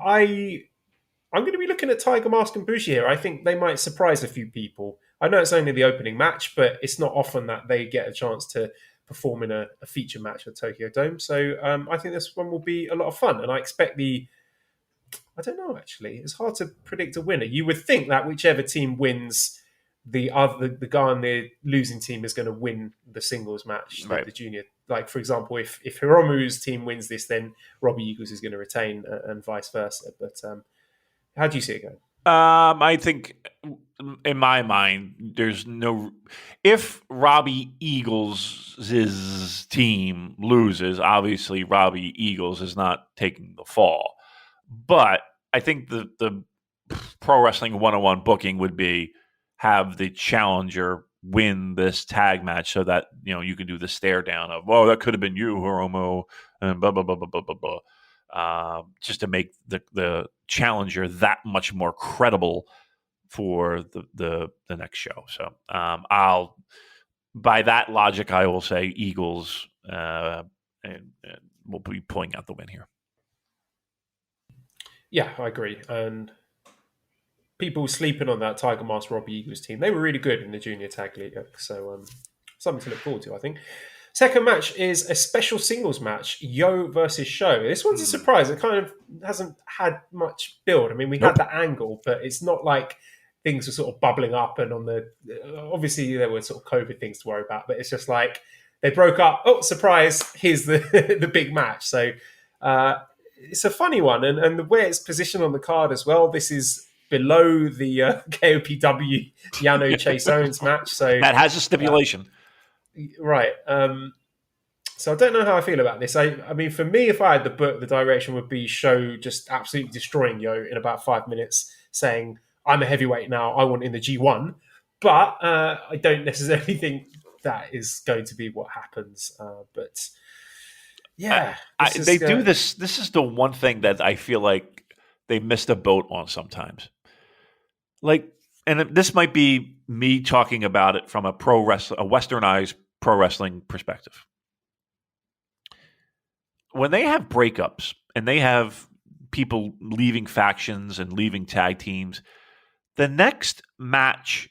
going to be looking at Tiger Mask and Bushi here. I think they might surprise a few people. I know it's only the opening match, but it's not often that they get a chance to perform in a feature match at Tokyo Dome. So I think this one will be a lot of fun, and I expect I don't know, actually. It's hard to predict a winner. You would think that whichever team wins, the guy on the losing team is going to win the singles match, right. The junior. Like, for example, if Hiromu's team wins this, then Robbie Eagles is going to retain, and vice versa. But how do you see it going? I think, in my mind, there's no. If Robbie Eagles' team loses, obviously Robbie Eagles is not taking the fall. But I think the Pro Wrestling 101 booking would be have the challenger win this tag match so that you can do the stare down of, "Whoa, that could have been you, Hiromu," and blah blah blah blah blah blah blah. Just to make the challenger that much more credible for the next show. So I'll, by that logic, I will say Eagles and we'll be pulling out the win here. Yeah, I agree. And people sleeping on that Tiger Mask Robbie Eagles team, they were really good in the Junior Tag League. So something to look forward to, I think. Second match is a special singles match, Yo versus Sho. This one's a surprise. It kind of hasn't had much build. I mean, we had the angle, but it's not like things were sort of bubbling up. And obviously there were sort of COVID things to worry about, but it's just like they broke up. Oh, surprise! Here's the big match. So it's a funny one, and the way it's positioned on the card as well. This is below the KOPW Yano Chase Owens match, so that has a stipulation, right? So I don't know how I feel about this. I mean, for me, if I had the book, the direction would be Sho just absolutely destroying Yo in about 5 minutes, saying, "I'm a heavyweight now. I want in the G1." But I don't necessarily think that is going to be what happens. But yeah, they do this. This is the one thing that I feel like they missed a boat on sometimes. Like, and this might be me talking about it from a westernized pro wrestling perspective. When they have breakups and they have people leaving factions and leaving tag teams, the next match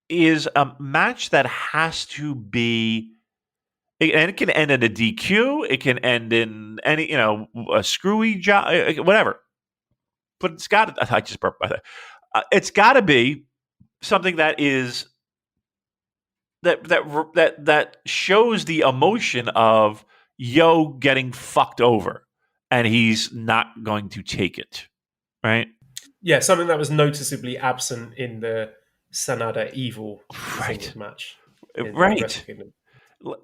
is a match that has to be. And it can end in a DQ. It can end in any, a screwy job, whatever. But it's got to. I just burped by that. It's got to be something that is that shows the emotion of Yo getting fucked over and he's not going to take it, right? Yeah, something that was noticeably absent in the Sanada Evil Right. singles match in Right. Wrestle Kingdom.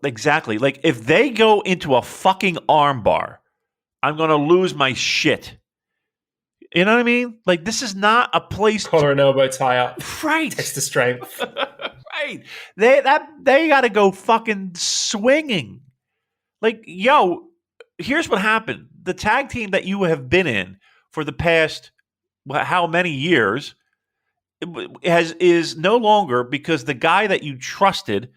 Exactly. Like, if they go into a fucking armbar, I'm going to lose my shit. You know what I mean? Like, this is not a place. Collar and elbow tie up. Right. Test the strength. Right. They got to go fucking swinging. Like, yo, here's what happened. The tag team that you have been in for the past how many years is no longer, because the guy that you trusted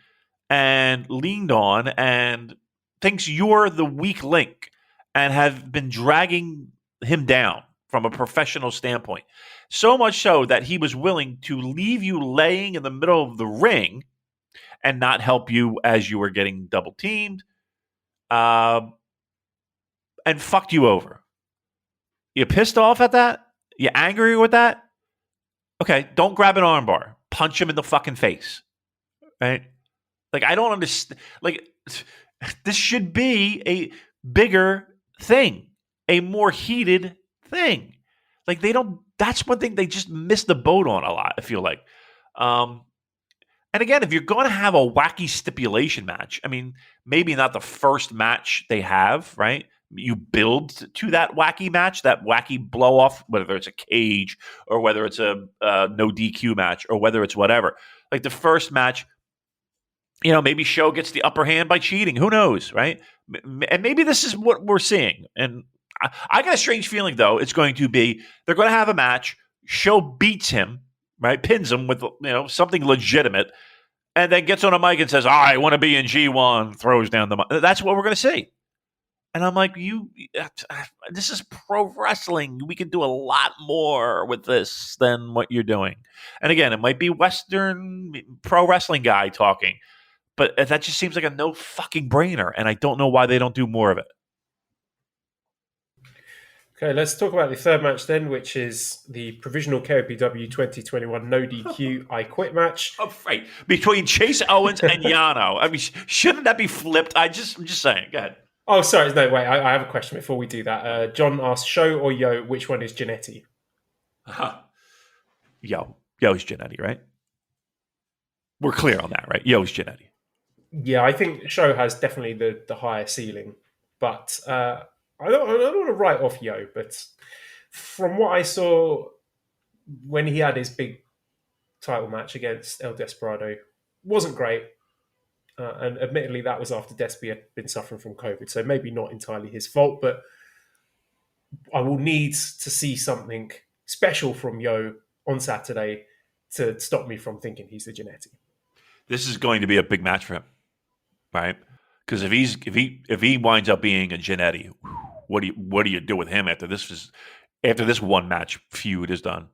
and leaned on and thinks you're the weak link and have been dragging him down from a professional standpoint. So much so that he was willing to leave you laying in the middle of the ring and not help you as you were getting double teamed, and fucked you over. You pissed off at that? You angry with that? Okay, don't grab an armbar. Punch him in the fucking face. Right? Like, I don't understand. Like, this should be a bigger thing, a more heated thing. Like, they don't. That's one thing they just miss the boat on a lot, I feel like. And again, if you're going to have a wacky stipulation match, I mean, maybe not the first match they have, right? You build to that wacky match, that wacky blow off, whether it's a cage or whether it's a no DQ match or whether it's whatever. Like, the first match, you know, maybe Show gets the upper hand by cheating. Who knows, right? And maybe this is what we're seeing. And I got a strange feeling, though, it's going to be they're going to have a match. Show beats him, right? Pins him with, you know, something legitimate, and then gets on a mic and says, I want to be in G1, throws down the mic. That's what we're going to see. And I'm like, this is pro wrestling. We can do a lot more with this than what you're doing. And again, it might be Western pro wrestling guy talking, but that just seems like a no fucking brainer. And I don't know why they don't do more of it. Okay, let's talk about the third match then, which is the Provisional KOPW 2021 No DQ I Quit match. Oh, right. Between Chase Owens and Yano. I mean, shouldn't that be flipped? I'm just saying. Go ahead. Oh, sorry. No, wait. I have a question before we do that. John asked, Show or Yo, which one is Jannetty? Yo's Jannetty, right? We're clear on that, right? Yo's Jannetty. Yeah, I think Show has definitely the higher ceiling, but I don't want to write off Yo, but from what I saw when he had his big title match against El Desperado, wasn't great. And admittedly, that was after Despy had been suffering from COVID, so maybe not entirely his fault, but I will need to see something special from Yo on Saturday to stop me from thinking he's the Jannetty. This is going to be a big match for him, right? Because if he winds up being a Jannetty, what do you do with him after this one match feud is done?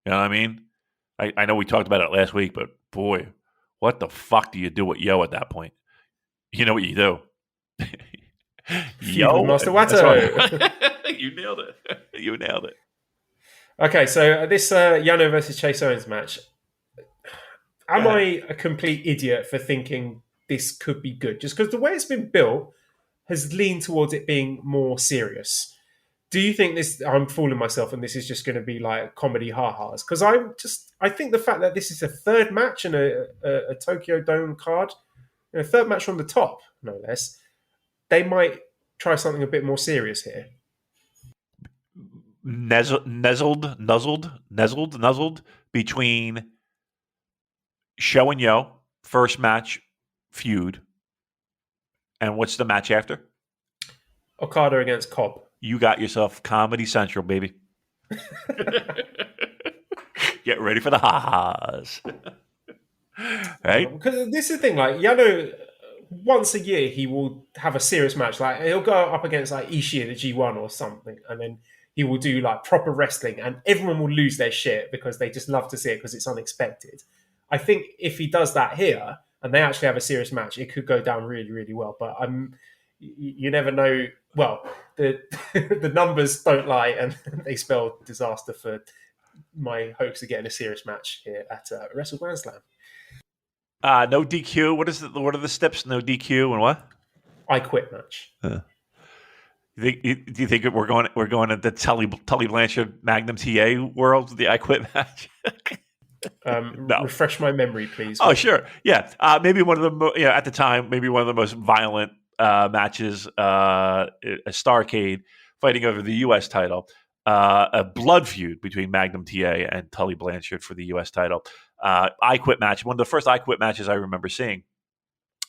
You know what I mean? I know we talked about it last week, but boy, what the fuck do you do with Yo at that point? You know what you do. Yo, Master Wato. You nailed it. You nailed it. Okay, so this Yano versus Chase Owens match. Am I a complete idiot for thinking this could be good? Just because the way it's been built has leaned towards it being more serious. Do you think I'm fooling myself and this is just going to be like comedy ha-has? Because I think the fact that this is a third match in a Tokyo Dome card, a third match from the top, no less, they might try something a bit more serious here. Nuzzled between Show and Yo, first match feud. And what's the match after? Okada against Cobb. You got yourself Comedy Central, baby. Get ready for the ha-has. Right? Because this is the thing, like, Yano, once a year, he will have a serious match. Like, he'll go up against, like, Ishii at the G1 or something, and then he will do, like, proper wrestling, and everyone will lose their shit because they just love to see it because it's unexpected. I think if he does that here, and they actually have a serious match, it could go down really, really well. But you never know. Well, the numbers don't lie, and they spell disaster for my hopes of getting a serious match here at Wrestle Grand Slam. No DQ. What are the steps? No DQ and what? I Quit match. Do you think we're going into Tully Blanchard Magnum TA world with the I Quit match? No. Refresh my memory, please. Oh, sure. Yeah. Maybe one of the at the time, maybe one of the most violent matches, a Starrcade fighting over the U.S. title, a blood feud between Magnum TA and Tully Blanchard for the U.S. title. I Quit match, one of the first I Quit matches I remember seeing.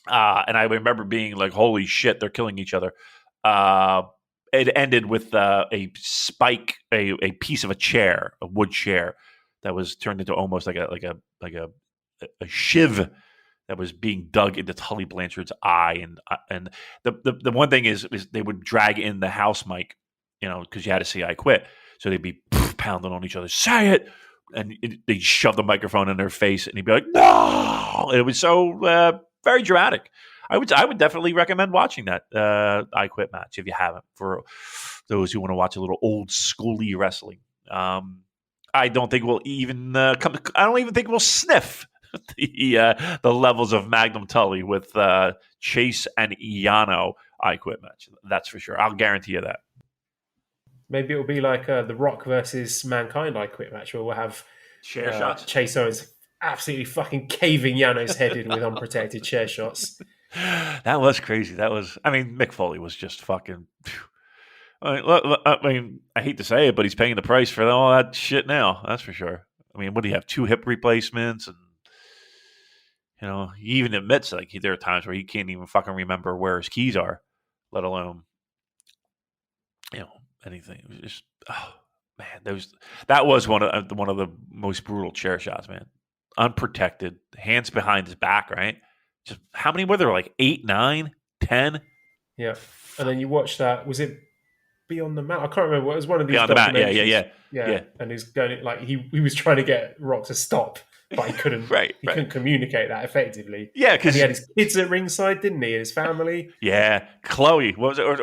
And I remember being like, holy shit, they're killing each other. It ended with a spike, a piece of a chair, a wood chair that was turned into almost like a shiv that was being dug into Tully Blanchard's eye. And the one thing is they would drag in the house mic, because you had to see I Quit. So they'd be pounding on each other, say it. And they'd shove the microphone in their face and he'd be like, no. And it was so very dramatic. I would definitely recommend watching that I Quit match if you haven't, for those who want to watch a little old schooly wrestling. I don't think we'll even I don't even think we'll sniff the levels of Magnum Tully with Chase and Iano I Quit match. That's for sure. I'll guarantee you that. Maybe it'll be like the Rock versus Mankind I Quit match, where we'll have chair shots. Chase Owens absolutely fucking caving Yano's head in with unprotected chair shots. That was crazy. Mick Foley was just fucking. I hate to say it, but he's paying the price for all that shit now. That's for sure. What do you have? 2 hip replacements, and he even admits there are times where he can't even fucking remember where his keys are, let alone anything. It was just, oh man, that was one of the most brutal chair shots, man. Unprotected, hands behind his back, right? Just how many were there? Like 8, 9, 10? Yeah. And then you watch that. Was it Beyond the Mat? I can't remember. It was one of these. Beyond the Mat. Yeah. And he's going he was trying to get Rock to stop, but he couldn't. He couldn't communicate that effectively. Yeah, because he had his kids at ringside, didn't he? His family. Yeah, Chloe. What was it? Or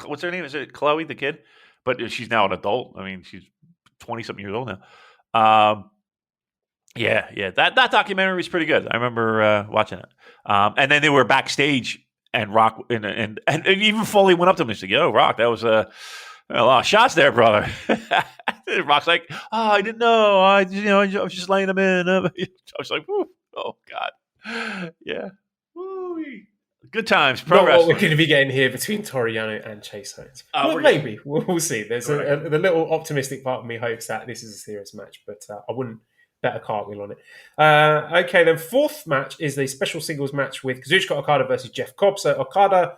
what's her name? Is it Chloe, the kid? But she's now an adult. She's 20-something years old now. Yeah. That documentary was pretty good. I remember watching it. And then they were backstage, and Rock and even Foley went up to him and said, "Yo, Rock, that was a lot of shots there, brother." Rock's like, "Oh, I didn't know. I was just laying them in." I was like, "Oh God, yeah." Woo-wee. Good times, pro wrestling. What we're going to be getting here between Toru Yano and Chase Owens. Maybe. We'll see. There's the little optimistic part of me hopes that this is a serious match, but I wouldn't bet a cartwheel on it. Okay, then fourth match is the special singles match with Kazuchika Okada versus Jeff Cobb. So Okada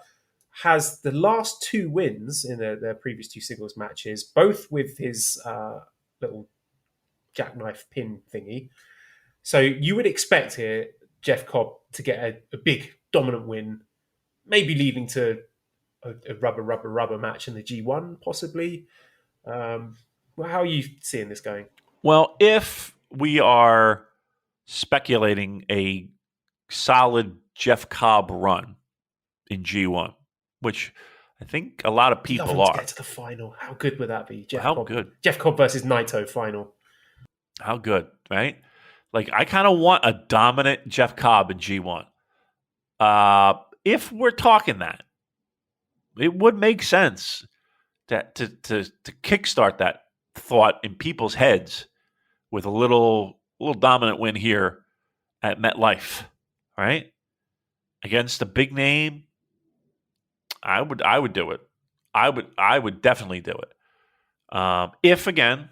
has the last 2 wins in their previous 2 singles matches, both with his little jackknife pin thingy. So you would expect here Jeff Cobb to get a big dominant win, maybe leading to a rubber match in the G1, possibly. How are you seeing this going? Well, if we are speculating a solid Jeff Cobb run in G1, which I think a lot of people are. To get to the final. How good would that be? Jeff Cobb. Good? Jeff Cobb versus Naito final. How good, right? I kind of want a dominant Jeff Cobb in G1. If we're talking that, it would make sense to kickstart that thought in people's heads with a little dominant win here at MetLife, right? Against a big name. I would do it. I would definitely do it. If again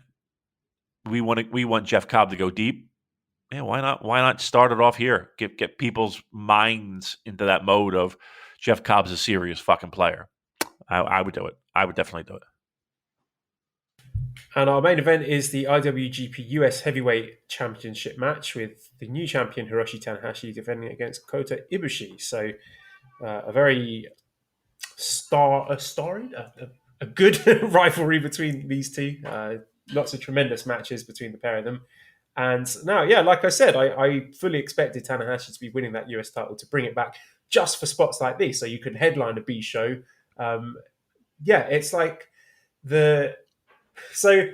we want Jeff Cobb to go deep, yeah, why not? Why not start it off here? Get people's minds into that mode of Jeff Cobb's a serious fucking player. I would do it. I would definitely do it. And our main event is the IWGP US Heavyweight Championship match with the new champion Hiroshi Tanahashi defending against Kota Ibushi. So a very a good rivalry between these two. Lots of tremendous matches between the pair of them. And now, like I said, I fully expected Tanahashi to be winning that US title to bring it back just for spots like this, so you can headline a B show. It's like so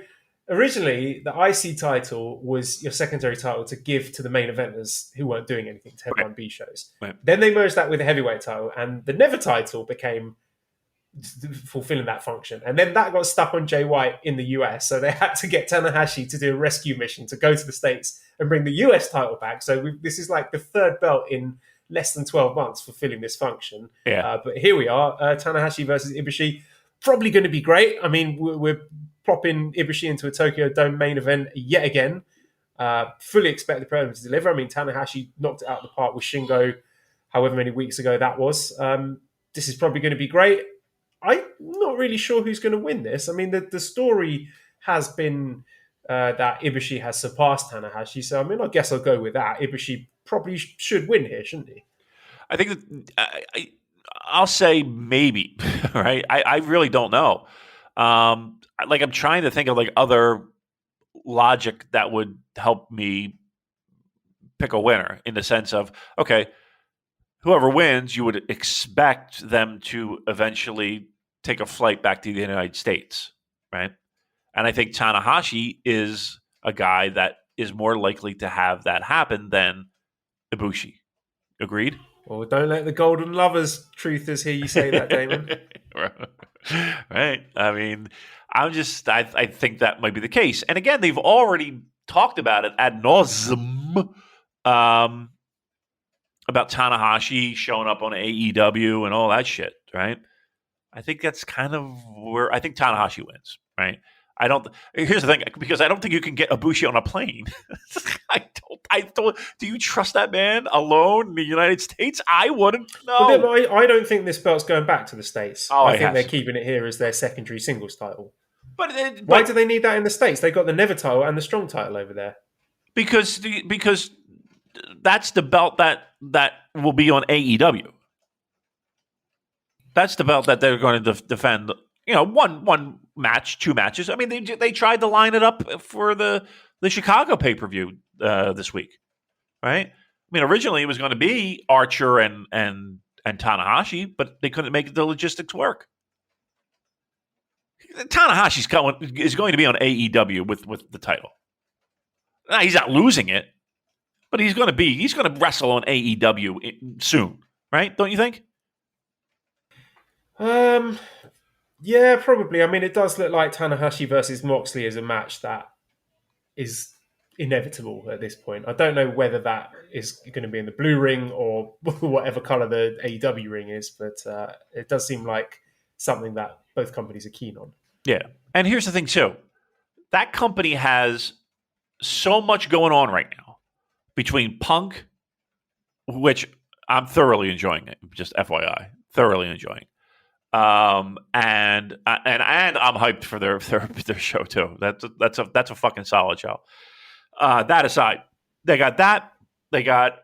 originally the IC title was your secondary title to give to the main eventers who weren't doing anything to headline B shows. Right. Then they merged that with the heavyweight title, and the Never title became fulfilling that function. And then that got stuck on Jay White in the US, so they had to get Tanahashi to do a rescue mission to go to the States and bring the US title back. So this is like the third belt in less than 12 months fulfilling this function. Yeah. But here we are, Tanahashi versus Ibushi. Probably going to be great. I mean, we're propping Ibushi into a Tokyo Dome main event yet again. Fully expect the program to deliver. I mean, Tanahashi knocked it out of the park with Shingo however many weeks ago that was. This is probably going to be great. I'm not really sure who's going to win this. I mean, the story has been that Ibushi has surpassed Tanahashi. So, I mean, I guess I'll go with that. Ibushi probably should win here, shouldn't he? I think that I'll say maybe, right? I really don't know. I'm trying to think of like other logic that would help me pick a winner in the sense of, okay, whoever wins, you would expect them to eventually take a flight back to the United States, right? And I think Tanahashi is a guy that is more likely to have that happen than Ibushi. Agreed? Well, don't let the golden lovers truthers hear you say that, Damon. Right. I mean, I think that might be the case. And again, they've already talked about it ad nauseum about Tanahashi showing up on AEW and all that shit, right? I think that's kind of where I think Tanahashi wins, right? Here's the thing, because I don't think you can get Ibushi on a plane. I don't. Do you trust that man alone in the United States? I wouldn't. No. But I don't think this belt's going back to the States. Oh, I think they're keeping it here as their secondary singles title. But why do they need that in the States? They got the Never title and the Strong title over there. Because that's the belt that will be on AEW. That's the belt that they're going to defend. One match, 2 matches. I mean, they tried to line it up for the Chicago pay-per-view this week, right? I mean, originally it was going to be Archer and Tanahashi, but they couldn't make the logistics work. Tanahashi is going to be on AEW with the title. Now, he's not losing it, but he's going to wrestle on AEW soon, right? Don't you think? Yeah, probably. I mean, it does look like Tanahashi versus Moxley is a match that is inevitable at this point. I don't know whether that is going to be in the blue ring or whatever color the AEW ring is, but it does seem like something that both companies are keen on. Yeah. And here's the thing, too. That company has so much going on right now between Punk, which I'm thoroughly enjoying it, just FYI, thoroughly enjoying. And I'm hyped for their show too. That's a fucking solid show. That aside, they got that. They got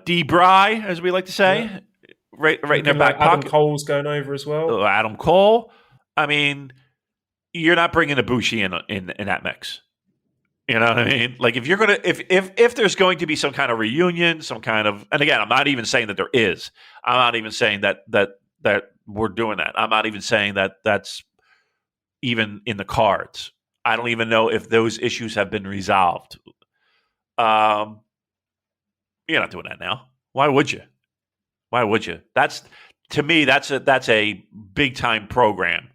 D. Bry, as we like to say, right in their back pocket. Adam Cole's going over as well. Adam Cole. I mean, you're not bringing Ibushi in that mix. You know what I mean? Like if you're gonna if there's going to be some kind of reunion, some kind of, and again, I'm not even saying that there is. I'm not even saying that we're doing that. I'm not even saying that that's even in the cards. I don't even know if those issues have been resolved. You're not doing that now. Why would you? Why would you? To me, that's a big time program,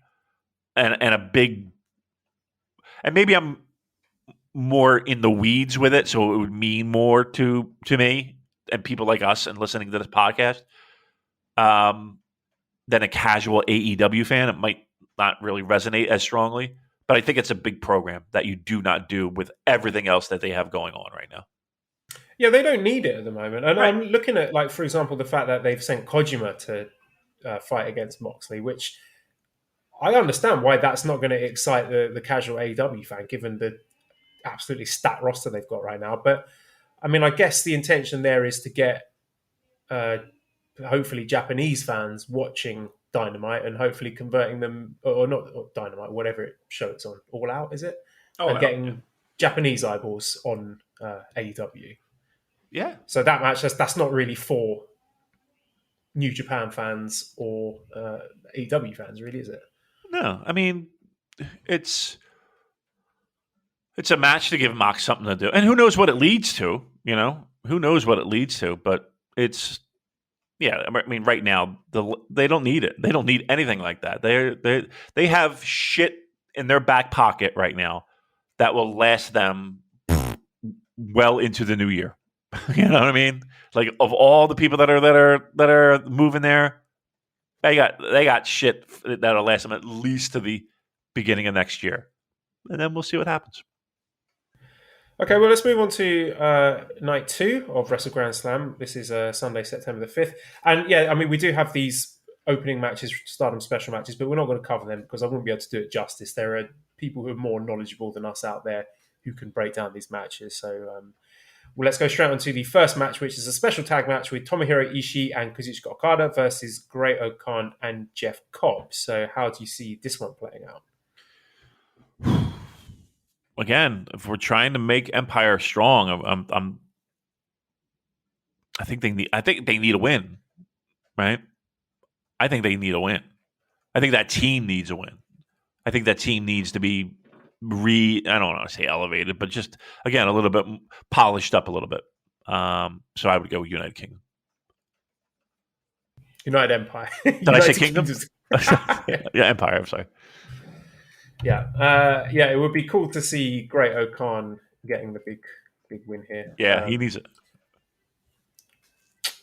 and a big, and maybe I'm more in the weeds with it, so it would mean more to me and people like us and listening to this podcast than a casual AEW fan. It might not really resonate as strongly, but I think it's a big program that you do not do with everything else that they have going on right now. Yeah, they don't need it at the moment. And right. I'm looking at, like, for example, the fact that they've sent Kojima to fight against Moxley, which I understand why that's not going to excite the casual AEW fan, given the absolutely stacked roster they've got right now. But I mean, I guess the intention there is to get hopefully Japanese fans watching Dynamite and hopefully converting them, or Dynamite, whatever show it's on, All Out, is it? And getting Japanese eyeballs on AEW. Yeah. So that match, that's not really for New Japan fans or AEW fans, really, is it? No, I mean, it's a match to give Mox something to do. And who knows what it leads to, Who knows what it leads to, but it's Yeah, I mean, right now they don't need it. They don't need anything like that. They have shit in their back pocket right now that will last them well into the new year. You know what I mean? Like, of all the people that are moving there, they got shit that'll last them at least to the beginning of next year, and then we'll see what happens. Okay, well, let's move on to night 2 of Wrestle Grand Slam. This is Sunday, September the 5th. And yeah, I mean, we do have these opening matches, Stardom special matches, but we're not going to cover them because I wouldn't be able to do it justice. There are people who are more knowledgeable than us out there who can break down these matches. So well, let's go straight on to the first match, which is a special tag match with Tomohiro Ishii and Kazuchika Okada versus Great-O-Khan and Jeff Cobb. So how do you see this one playing out? Again, if we're trying to make Empire strong, I think they need a win, right? I think they need a win. I think that team needs a win. I think that team needs to be I don't want to say elevated, but just, again, a little bit polished up a little bit. So I would go United Kingdom. United Empire. Did I say Kingdom? Yeah, Empire. I'm sorry. Yeah, it would be cool to see Great-O-Khan getting the big win here. Yeah, he needs it.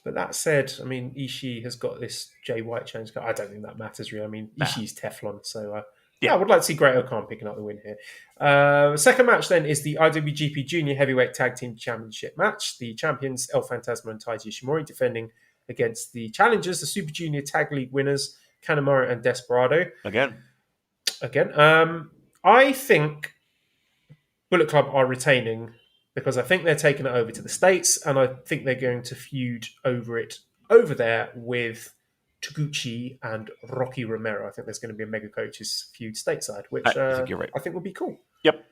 But that said, I mean, Ishii has got this Jay White challenge. I don't think that matters really. I mean, Ishii's Teflon, so yeah, I would like to see Great-O-Khan picking up the win here. Second match then is the IWGP Junior Heavyweight Tag Team Championship match. The champions El Fantasma and Taiji Ishimori defending against the challengers, the Super Junior Tag League winners Kanemaru and Desperado. Again. I think Bullet Club are retaining because I think they're taking it over to the States, and I think they're going to feud over there with Taguchi and Rocky Romero. I think there's going to be a Mega Coaches feud stateside, which I think you're right. I think would be cool. Yep.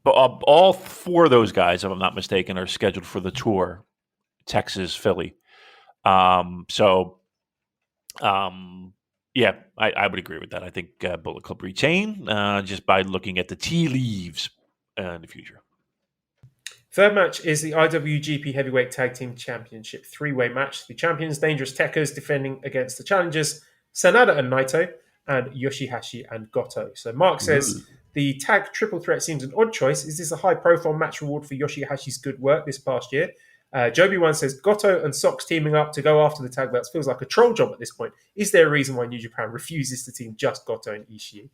But all 4 of those guys, if I'm not mistaken, are scheduled for the tour, Texas, Philly. Yeah, I would agree with that. I think Bullet Club retain just by looking at the tea leaves in the future. Third match is the IWGP Heavyweight Tag Team Championship 3-way match. The champions, Dangerous Tekkers, defending against the challengers, Sanada and Naito, and Yoshihashi and Goto. So Mark says, the tag triple threat seems an odd choice. Is this a high-profile match reward for Yoshihashi's good work this past year? Joby1 says, Goto and Sox teaming up to go after the tag belts feels like a troll job at this point. Is there a reason why New Japan refuses to team just Goto and Ishii?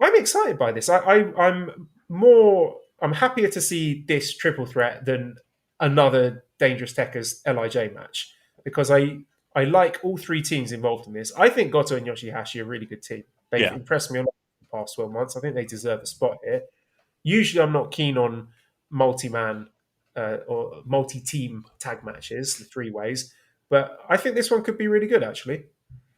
I'm excited by this. I'm happier to see this triple threat than another Dangerous Tekkers LIJ match because I like all 3 teams involved in this. I think Goto and Yoshihashi are a really good team. They've impressed me a lot in the past 12 months. I think they deserve a spot here. Usually I'm not keen on multi-man or multi-team tag matches, the 3-ways, but I think this one could be really good, actually.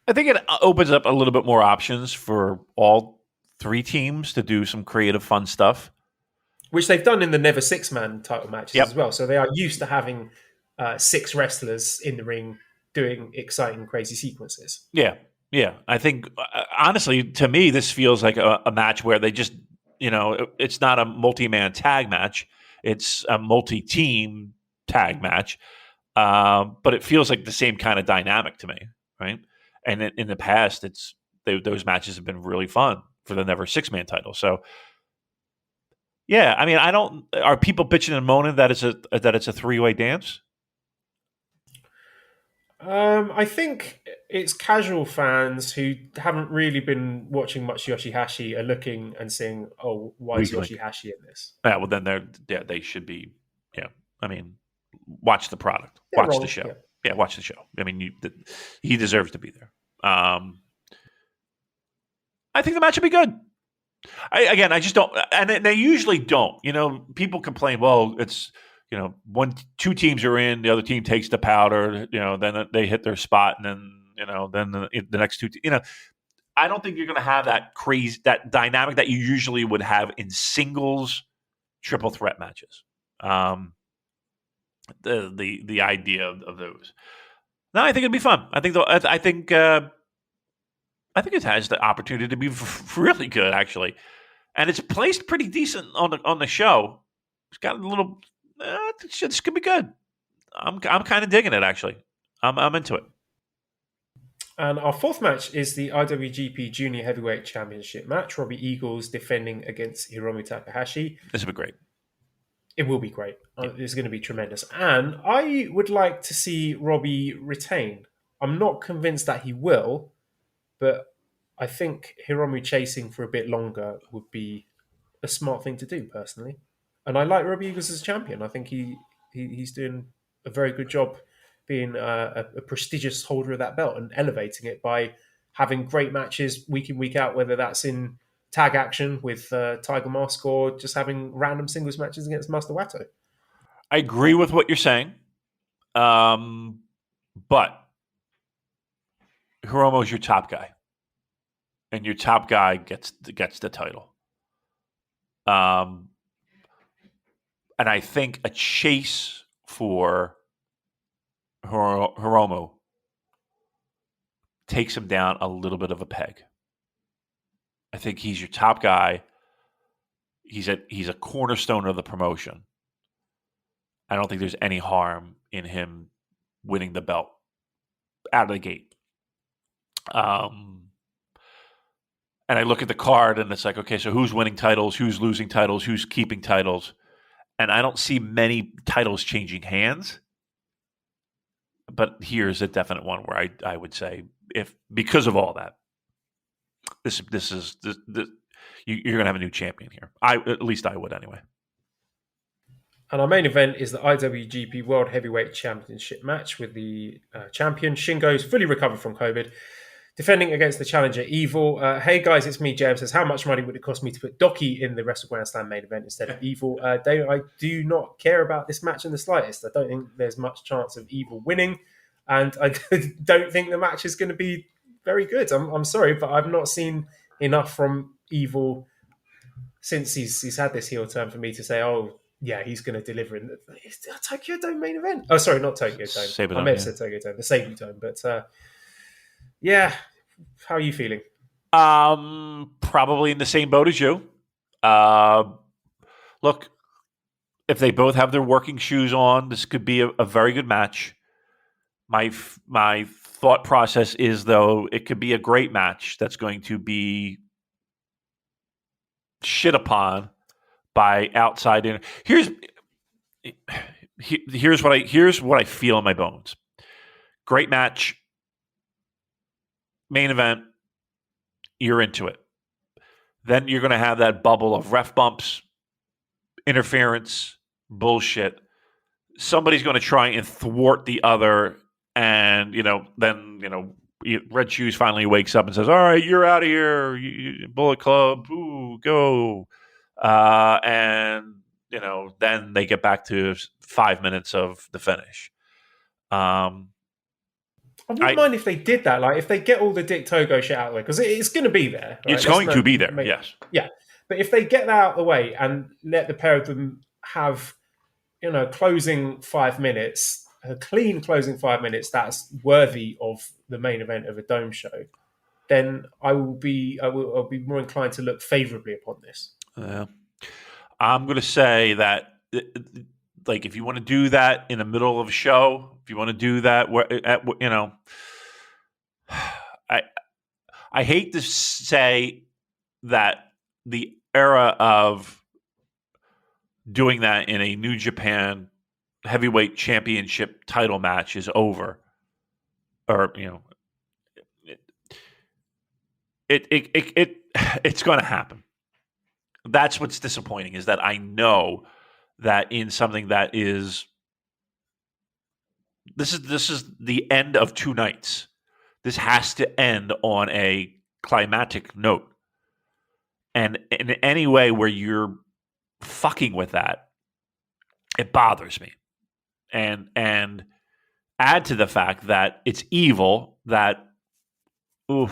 I think it opens up a little bit more options for all 3 teams to do some creative, fun stuff. Which they've done in the Never 6-man title matches as well. So they are used to having 6 wrestlers in the ring doing exciting, crazy sequences. Yeah. I think, honestly, to me, this feels like a match where they just, it's not a multi-man tag match. It's a multi-team tag match. But it feels like the same kind of dynamic to me, right? And in the past, those matches have been really fun for the Never 6-man title. So, yeah, I mean, are people bitching and moaning that it's a 3-way dance? I think it's casual fans who haven't really been watching much Yoshihashi are looking and saying, "Oh, why is Yoshihashi in this?" Yeah, well, then they should be. Yeah, I mean, watch the product, watch the show. Yeah, watch the show. I mean, he deserves to be there. I think the match will be good. I just don't, and they usually don't. People complain. Well, it's 2 teams are in, the other team takes the powder. Then they hit their spot, and then the next 2. I don't think you're going to have that dynamic that you usually would have in singles triple threat matches. The idea of those. No, I think it'd be fun. I think it has the opportunity to be really good, actually, and it's placed pretty decent on the show. It's got a little. This could be good. I'm kind of digging it, actually. I'm into it. And our fourth match is the IWGP Junior Heavyweight Championship match. Robbie Eagles defending against Hiromu Takahashi. This will be great. It will be great. It's going to be tremendous. And I would like to see Robbie retain. I'm not convinced that he will, but I think Hiromu chasing for a bit longer would be a smart thing to do, personally. And I like Robbie Eagles as a champion. I think he's doing a very good job being a prestigious holder of that belt and elevating it by having great matches week in, week out, whether that's in tag action with Tiger Mask or just having random singles matches against Master Wato. I agree with what you're saying, but Hiromu's your top guy, and your top guy gets the title. And I think a chase for Hiromu takes him down a little bit of a peg. I think he's your top guy. He's a cornerstone of the promotion. I don't think there's any harm in him winning the belt out of the gate. And I look at the card and it's like, okay, so who's winning titles? Who's losing titles? Who's keeping titles? And I don't see many titles changing hands. But here's a definite one where I would say, if because of all that, this you're going to have a new champion here. At least I would anyway. And our main event is the IWGP World Heavyweight Championship match with the champion Shingo, is fully recovered from COVID, defending against the challenger Evil. Hey guys, it's me, James. Says, how much money would it cost me to put Douki in the Wrestle Grand Slam main event instead of Evil? Dave, I do not care about this match in the slightest. I don't think there's much chance of Evil winning, and I don't think the match is going to be very good. I'm sorry, but I've not seen enough from Evil since he's had this heel turn for me to say, oh, yeah, he's going to deliver in the Tokyo Dome main event. Oh, sorry, not Tokyo Dome. I may have said Tokyo Dome, the Seibu Dome. But yeah, how are you feeling? Probably in the same boat as you. Look, if they both have their working shoes on, this could be a very good match. My thought process is, though, it could be a great match that's going to be shit upon by outside in. Here's what I feel in my bones. Great match, main event, you're into it. Then you're going to have that bubble of ref bumps, interference, bullshit. Somebody's going to try and thwart the other, and then Red Shoes finally wakes up and says, "All right, you're out of here, Bullet Club, ooh, go." And then they get back to 5 minutes of the finish. I wouldn't mind if they did that. Like, if they get all the Dick Togo shit out of the way, because it's going to be there. Right? It's going to be there, yes. Yeah. But if they get that out of the way and let the pair of them have, closing 5 minutes, a clean closing 5 minutes that's worthy of the main event of a Dome show, then I'll be more inclined to look favorably upon this. I'm going to say that, like, if you want to do that in the middle of a show, if you want to do that, I hate to say that the era of doing that in a New Japan heavyweight championship title match is over, or it's going to happen. That's what's disappointing, is that I know that in something that is this is the end of two nights. This has to end on a climactic note. And in any way where you're fucking with that, it bothers me. And add to the fact that it's Evil, that like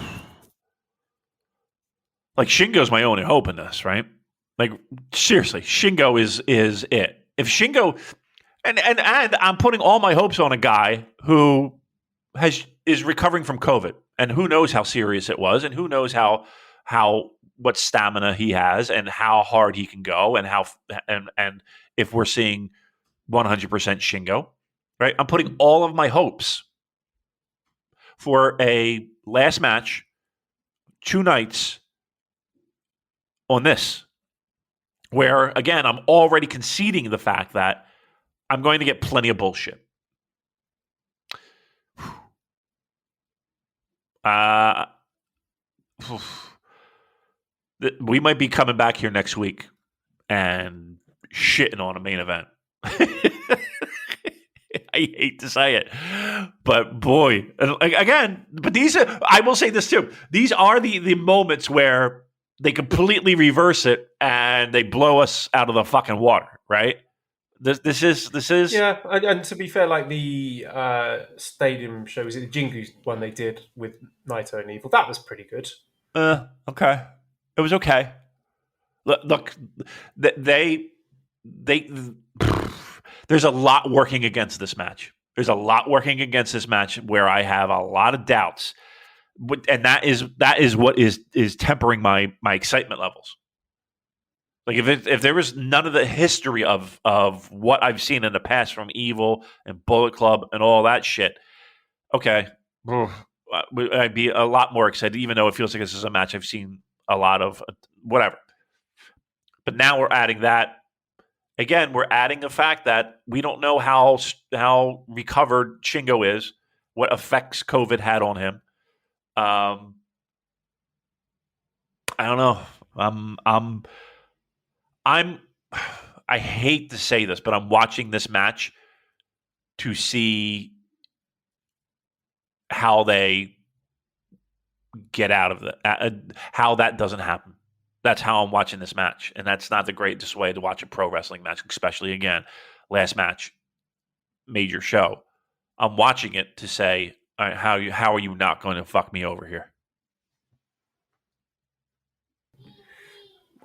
Shingo's my only hope in this, right? Like, seriously, Shingo is it. If Shingo, and I'm putting all my hopes on a guy who is recovering from COVID, and who knows how serious it was, and who knows what stamina he has, and how hard he can go, and and if we're seeing 100% Shingo, right? I'm putting all of my hopes for a last match, 2 nights on this, where, again, I'm already conceding the fact that I'm going to get plenty of bullshit. We might be coming back here next week and shitting on a main event. I hate to say it, but boy, again, but I will say this too. These are the moments where they completely reverse it and they blow us out of the fucking water, right? This is yeah. And to be fair, like the stadium show, was it the Jingu one they did with Naito and Evil? That was pretty good. Okay. It was okay. Look, they there's a lot working against this match. There's a lot working against this match where I have a lot of doubts, and that is what is tempering my excitement levels. Like if there was none of the history of what I've seen in the past from Evil and Bullet Club and all that shit, okay, I'd be a lot more excited, even though it feels like this is a match I've seen a lot of, whatever. But now we're adding that. Again, we're adding the fact that we don't know how recovered Shingo is, what effects COVID had on him. I don't know. I hate to say this, but I'm watching this match to see how they get out of it, how that doesn't happen. That's how I'm watching this match, and that's not the greatest way to watch a pro wrestling match, especially, again, last match, major show. I'm watching it to say, all right, how are you not going to fuck me over here?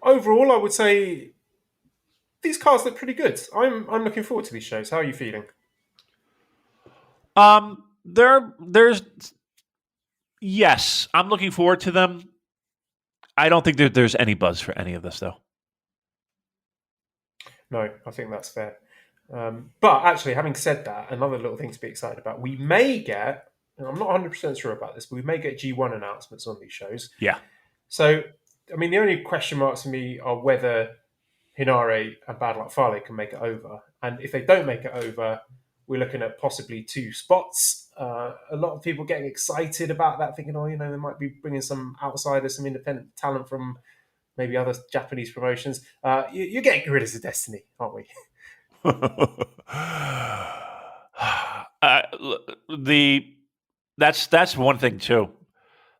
Overall, I would say these cards look pretty good. I'm looking forward to these shows. How are you feeling? Yes, I'm looking forward to them. I don't think that there's any buzz for any of this, though. No, I think that's fair. But actually, having said that, another little thing to be excited about, we may get, and I'm not 100% sure about this, but we may get G1 announcements on these shows. Yeah. So, I mean, the only question marks for me are whether Hinare and Bad Luck Fale can make it over. And if they don't make it over, we're looking at possibly 2 spots. A lot of people getting excited about that, thinking, they might be bringing some outsiders, some independent talent from maybe other Japanese promotions. You're getting Gorillas of Destiny, aren't we? That's one thing too.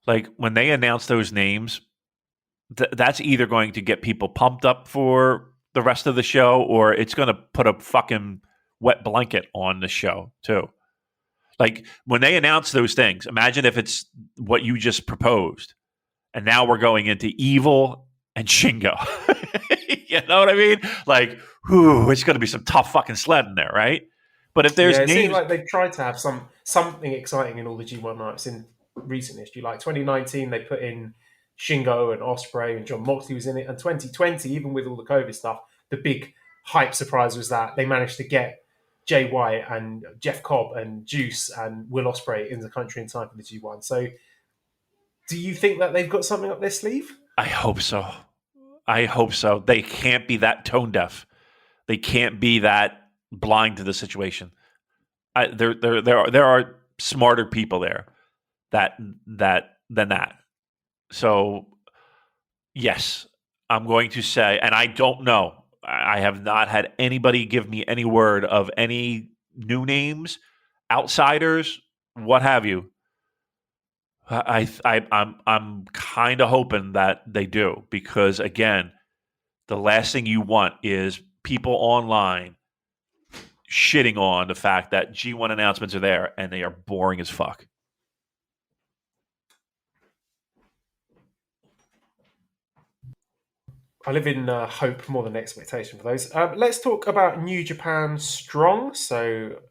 Like when they announce those names, that's either going to get people pumped up for the rest of the show, or it's going to put a fucking wet blanket on the show too. Like when they announce those things, imagine if it's what you just proposed, and now we're going into Evil and Shingo. You know what I mean? Like, it's going to be some tough fucking sled in there, right? But if there's it names, seems like they've tried to have something exciting in all the G1 nights in recent history. Like 2019, they put in Shingo and Ospreay, and John Moxley was in it. And 2020, even with all the COVID stuff, the big hype surprise was that they managed to get Jay White and Jeff Cobb and Juice and Will Ospreay in the country in time for the G1. So do you think that they've got something up their sleeve? I hope so. They can't be that tone deaf. They can't be that blind to the situation. There are smarter people there than that. So yes, I'm going to say, and I don't know. I have not had anybody give me any word of any new names, outsiders, what have you. I'm kind of hoping that they do, because again, the last thing you want is people online shitting on the fact that G1 announcements are there and they are boring as fuck. I live in hope more than expectation for those. Let's talk about New Japan Strong. So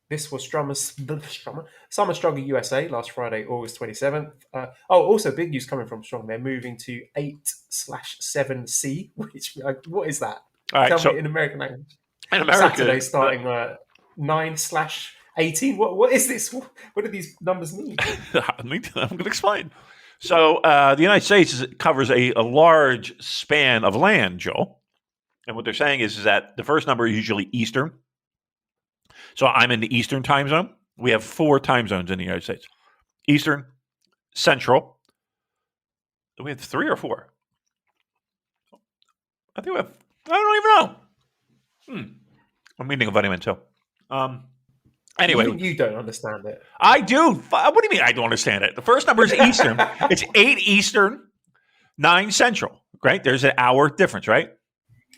this was Summer Struggle USA last Friday, August 27th. Also big news coming from Strong. They're moving to 8/7C, which what is that? All right, Tell so me in American language. in America, Saturday starting 9/18. What is this? What do these numbers mean? I'm going to explain. So the United States covers a large span of land, Joel. And what they're saying is that the first number is usually Eastern. So I'm in the Eastern time zone. We have 4 time zones in the United States. Eastern, Central. We have 3 or 4. I think we have. I don't even know. I'm eating a vitamin too. Anyway, Even you don't understand it. I do. What do you mean I don't understand it? The first number is Eastern. It's 8 Eastern, 9 Central. Right? There's an hour difference, right?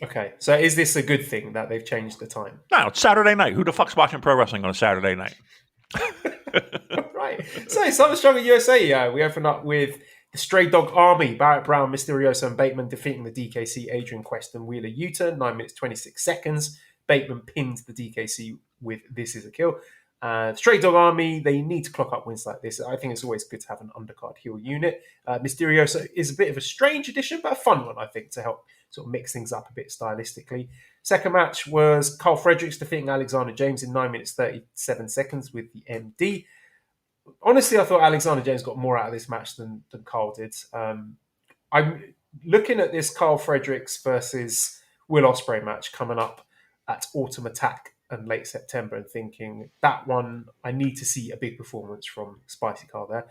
Okay, so is this a good thing that they've changed the time? No, it's Saturday night. Who the fuck's watching pro wrestling on a Saturday night? Right. So, Summer Stronger USA, we open up with the Stray Dog Army, Barrett Brown, Mysterioso, and Bateman defeating the DKC, Adrian Quest, and Wheeler Yuta, 9 minutes, 26 seconds. Bateman pinned the DKC with This Is a Kill. Stray Dog Army, they need to clock up wins like this. I think it's always good to have an undercard heel unit. Mysterioso is a bit of a strange addition, but a fun one, I think, to help sort of mix things up a bit stylistically. Second match was Carl Fredericks defeating Alexander James in 9 minutes, 37 seconds with the MD. Honestly, I thought Alexander James got more out of this match than Carl did. I'm looking at this Carl Fredericks versus Will Ospreay match coming up at Autumn Attack and late September and thinking that one, I need to see a big performance from Spicy Carl there.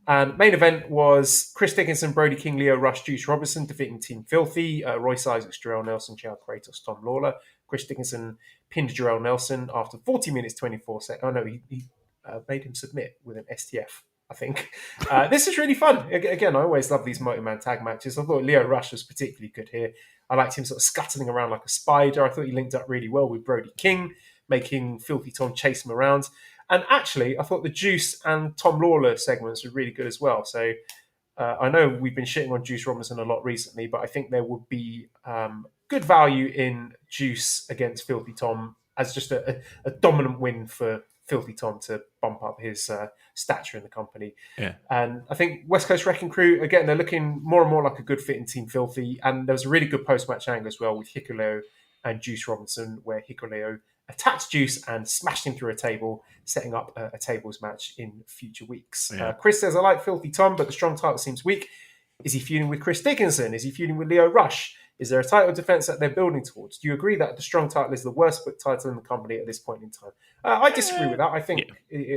And main event was Chris Dickinson, Brody King, Leo Rush, Juice Robinson defeating Team Filthy, Royce Isaacs, Jarrell Nelson, Chad Kratos, Tom Lawler. Chris Dickinson pinned Jarrell Nelson after 40 minutes, 24 seconds. Oh no, he made him submit with an STF, I think. This is really fun. Again, I always love these multi-man tag matches. I thought Leo Rush was particularly good here. I liked him sort of scuttling around like a spider. I thought he linked up really well with Brody King, making Filthy Tom chase him around. And actually, I thought the Juice and Tom Lawler segments were really good as well. So I know we've been shitting on Juice Robinson a lot recently, but I think there would be good value in Juice against Filthy Tom as just a dominant win for Filthy Tom to bump up his stature in the company. Yeah. And I think West Coast Wrecking Crew, again, they're looking more and more like a good fit in Team Filthy. And there was a really good post-match angle as well with Hikuleo and Juice Robinson, where Hikuleo attacked Juice and smashed him through a table, setting up a tables match in future weeks. Yeah. Chris says, I like Filthy Tom, but the strong title seems weak. Is he feuding with Chris Dickinson? Is he feuding with Leo Rush? Is there a title defense that they're building towards? Do you agree that the strong title is the worst book title in the company at this point in time? I disagree with that. I think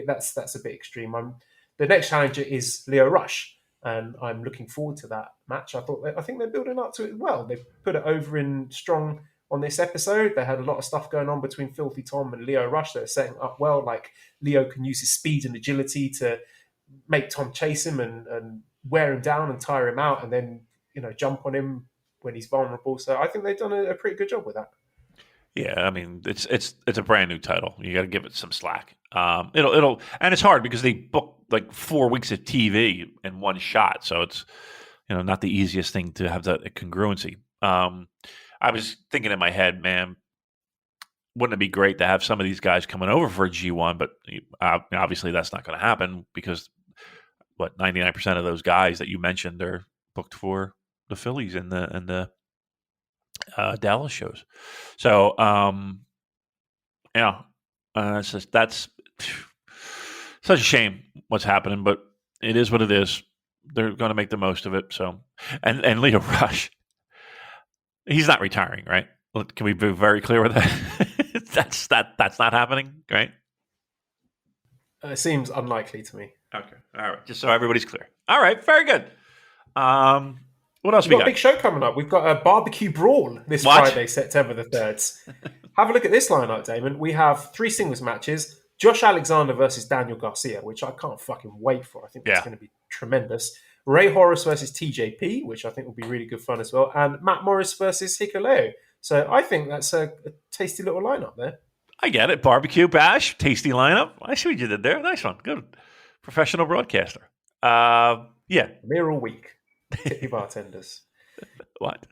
that's a bit extreme. The next challenger is Leo Rush, and I'm looking forward to that match. I think they're building up to it well. They've put it over in strong on this episode. They had a lot of stuff going on between Filthy Tom and Leo Rush that are setting up well. Like Leo can use his speed and agility to make Tom chase him and wear him down and tire him out, and then jump on him when he's vulnerable. So I think they've done a pretty good job with that. Yeah, I mean it's a brand new title. You got to give it some slack. It'll and it's hard because they booked like 4 weeks of TV in one shot, so it's not the easiest thing to have that congruency. I was thinking in my head, man, wouldn't it be great to have some of these guys coming over for a G1? But obviously that's not going to happen because 99% of those guys that you mentioned are booked for the Phillies and the Dallas shows. So that's such a shame what's happening, but it is what it is. They're going to make the most of it. So and Leo Rush, he's not retiring, right? Can we be very clear with that? That's not happening, right? It seems unlikely to me. Okay, all right. Just so everybody's clear. All right, very good. What else We've got a big show coming up. We've got a barbecue brawl this Friday, September the 3rd. Have a look at this lineup, Damon. We have 3 singles matches. Josh Alexander versus Daniel Garcia, which I can't fucking wait for. I think that's going to be tremendous. Ray Horace versus TJP, which I think will be really good fun as well. And Matt Morris versus Hikuleo. So I think that's a tasty little lineup there. I get it. Barbecue bash, tasty lineup. I see what you did there. Nice one. Good. Professional broadcaster. Yeah. Mere all week. Tip your bartenders. What?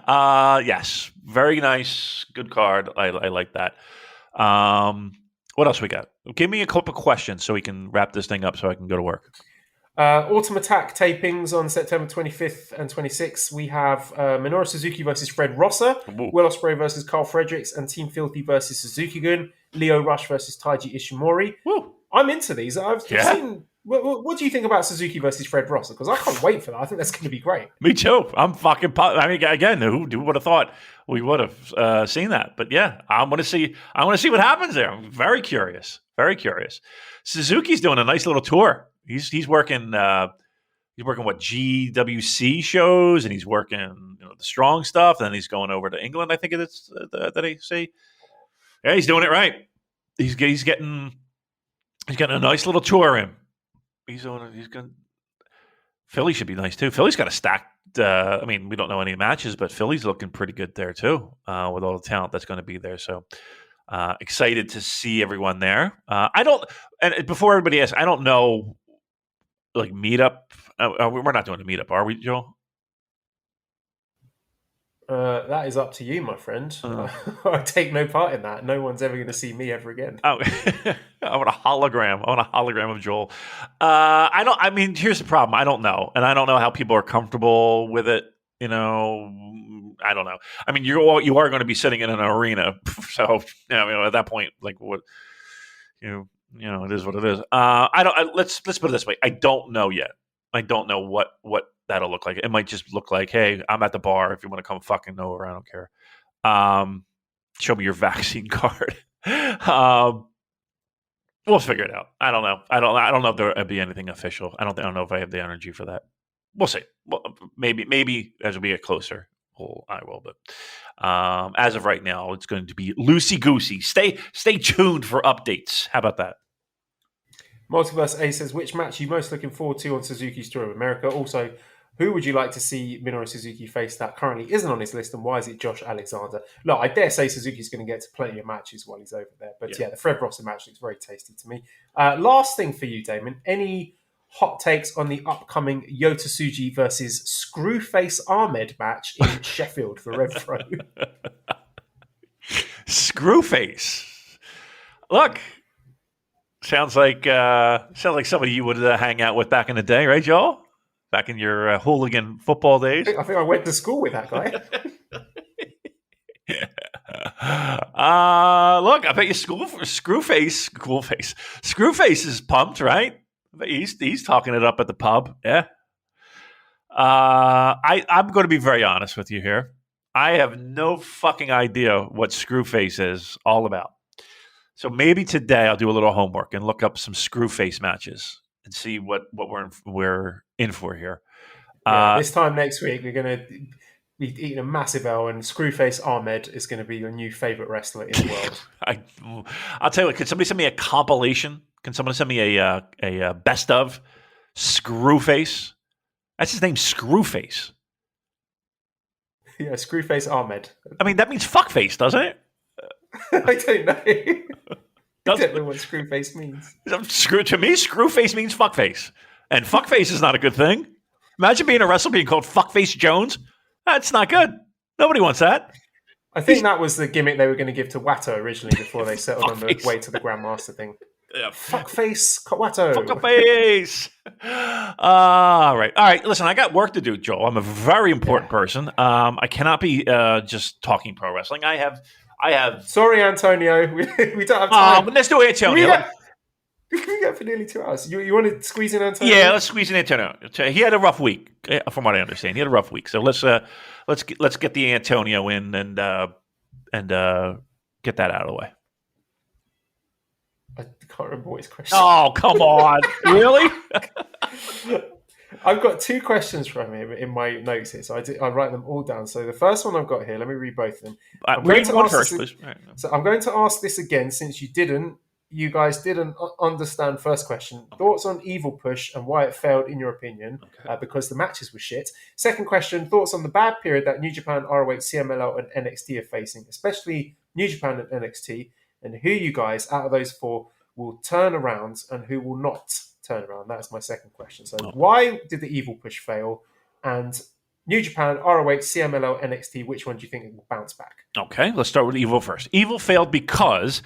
Yes. Very nice. Good card. I like that. What else we got? Give me a couple of questions so we can wrap this thing up so I can go to work. Autumn Attack tapings on September 25th and 26th. We have Minoru Suzuki versus Fred Rosser, Will Ospreay versus Carl Fredericks, and Team Filthy versus Suzuki Gun. Lio Rush versus Taiji Ishimori. Woo. I'm into these. I've seen. What do you think about Suzuki versus Fred Ross? Because I can't wait for that. I think that's going to be great. Me too. I'm fucking. I mean, again, who would have thought we would have seen that? But yeah, I want to see what happens there. I'm very curious. Very curious. Suzuki's doing a nice little tour. He's working. He's working GWC shows, and he's working the strong stuff. And then he's going over to England. I think it's that I see. Yeah, he's doing it right. He's getting a nice little tour in. Philly should be nice too. Philly's got a stacked. I mean, we don't know any matches, but Philly's looking pretty good there too, with all the talent that's going to be there. So excited to see everyone there. And before everybody asks, I don't know, like meetup. We're not doing a meetup, are we, Joel? That is up to you, my friend. I take no part in that. No one's ever going to see me ever again. Oh, I want a hologram. I want a hologram of Joel. I mean, here's the problem. I don't know, and I don't know how people are comfortable with it. I don't know. I mean, you are going to be sitting in an arena, so at that point, like what, it is what it is. Let's put it this way. I don't know yet. I don't know what that'll look like. It might just look like, hey, I'm at the bar. If you want to come fucking over, I don't care. Show me your vaccine card. We'll figure it out. I don't know. I don't know if there'll be anything official. I don't know if I have the energy for that. We'll see. Well, maybe as we get closer, I will. But as of right now, it's going to be loosey goosey. Stay tuned for updates. How about that? Multiverse A says, which match are you most looking forward to on Suzuki's Tour of America? Also, who would you like to see Minoru Suzuki face that currently isn't on his list, and why is it Josh Alexander? Look, I dare say Suzuki's going to get to plenty of matches while he's over there. But yeah the Fred Rosser match looks very tasty to me. Last thing for you, Damon. Any hot takes on the upcoming Yota Tsuji versus Screwface Ahmed match in Sheffield for RevPro? Screwface. Look. Sounds like somebody you would hang out with back in the day, right, Joel? Back in your hooligan football days. I think I went to school with that guy. Look, I bet you Screwface is pumped, right? I bet he's talking it up at the pub. Yeah. I'm going to be very honest with you here. I have no fucking idea what Screwface is all about. So maybe today I'll do a little homework and look up some Screwface matches and see what we're in for here. This time next week we're going to be eating a massive L, and Screwface Ahmed is going to be your new favorite wrestler in the world. I'll tell you what. Could somebody send me a compilation? Can someone send me a best of Screwface? That's his name, Screwface. Yeah, Screwface Ahmed. I mean, that means fuckface, doesn't it? I don't know. I don't know what Screwface means. To me, Screwface means fuckface. And fuckface is not a good thing. Imagine being a wrestler being called Fuckface Jones. That's not good. Nobody wants that. I think that was the gimmick they were going to give to Wato originally before they settled on the way to the Grandmaster thing. Yeah. Fuckface Wato. Fuckface. All right. Listen, I got work to do, Joel. I'm a very important person. I cannot be just talking pro wrestling. I have. Sorry, Antonio. We don't have time. But let's do Antonio. We can go for nearly 2 hours. You want to squeeze in Antonio? Yeah, let's squeeze in Antonio. He had a rough week, from what I understand. He had a rough week. So let's get the Antonio in and get that out of the way. I can't remember what his question. Oh, come on! Really? I've got 2 questions from him in my notes here, so I write them all down. So the first one I've got here, let me read both of them. Read one first, please. So I'm going to ask this again, since you guys didn't understand first question. Thoughts on Evil Push and why it failed in your opinion, because the matches were shit. Second question, thoughts on the bad period that New Japan, ROH, CMLL and NXT are facing, especially New Japan and NXT, and who you guys out of those 4 will turn around and who will not turn around. That's my second question. So why did the Evil Push fail? And New Japan, ROH, CMLL, NXT, which one do you think will bounce back? Okay, let's start with Evil first. Evil failed because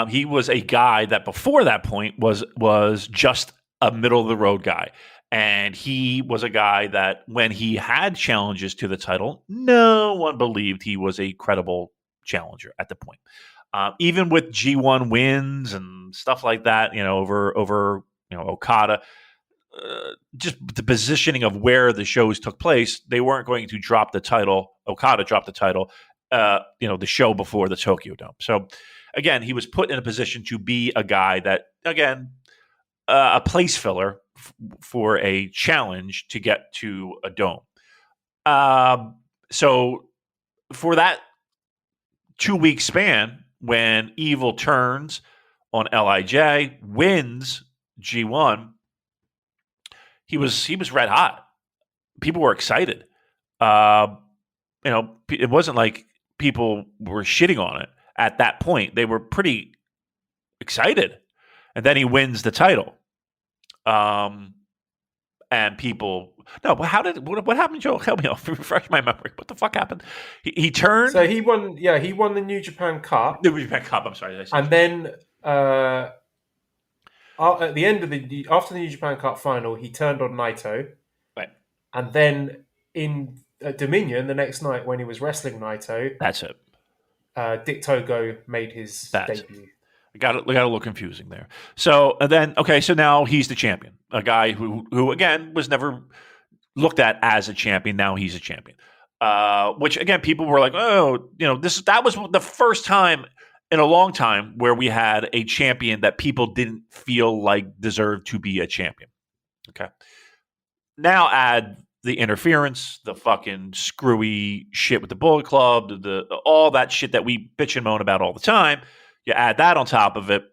he was a guy that before that point was just a middle-of-the-road guy. And he was a guy that when he had challenges to the title, no one believed he was a credible challenger at the point. Even with G1 wins and stuff like that, over Okada, just the positioning of where the shows took place, they weren't going to drop the title. Okada dropped the title, the show before the Tokyo Dome. So again, he was put in a position to be a guy that, again, a place filler for a challenge to get to a dome. So for that 2-week span, when Evil turns on LIJ, wins G1, he was red hot. People were excited. It wasn't like people were shitting on it at that point. They were pretty excited. And then he wins the title. And people, no, what happened, Joe? Help me out, refresh my memory. What the fuck happened? He turned. So he won the New Japan Cup. The New Japan Cup, I'm sorry. And then at the end of after the New Japan Cup final, he turned on Naito. Right. And then at Dominion, the next night when he was wrestling Naito. That's it. Dick Togo made his debut. It got a little confusing there. So and then, so now he's the champion, a guy who again was never looked at as a champion. Now he's a champion, which again people were like, that was the first time in a long time where we had a champion that people didn't feel like deserved to be a champion. Okay, now add the interference, the fucking screwy shit with the Bullet Club, the all that shit that we bitch and moan about all the time. You add that on top of it.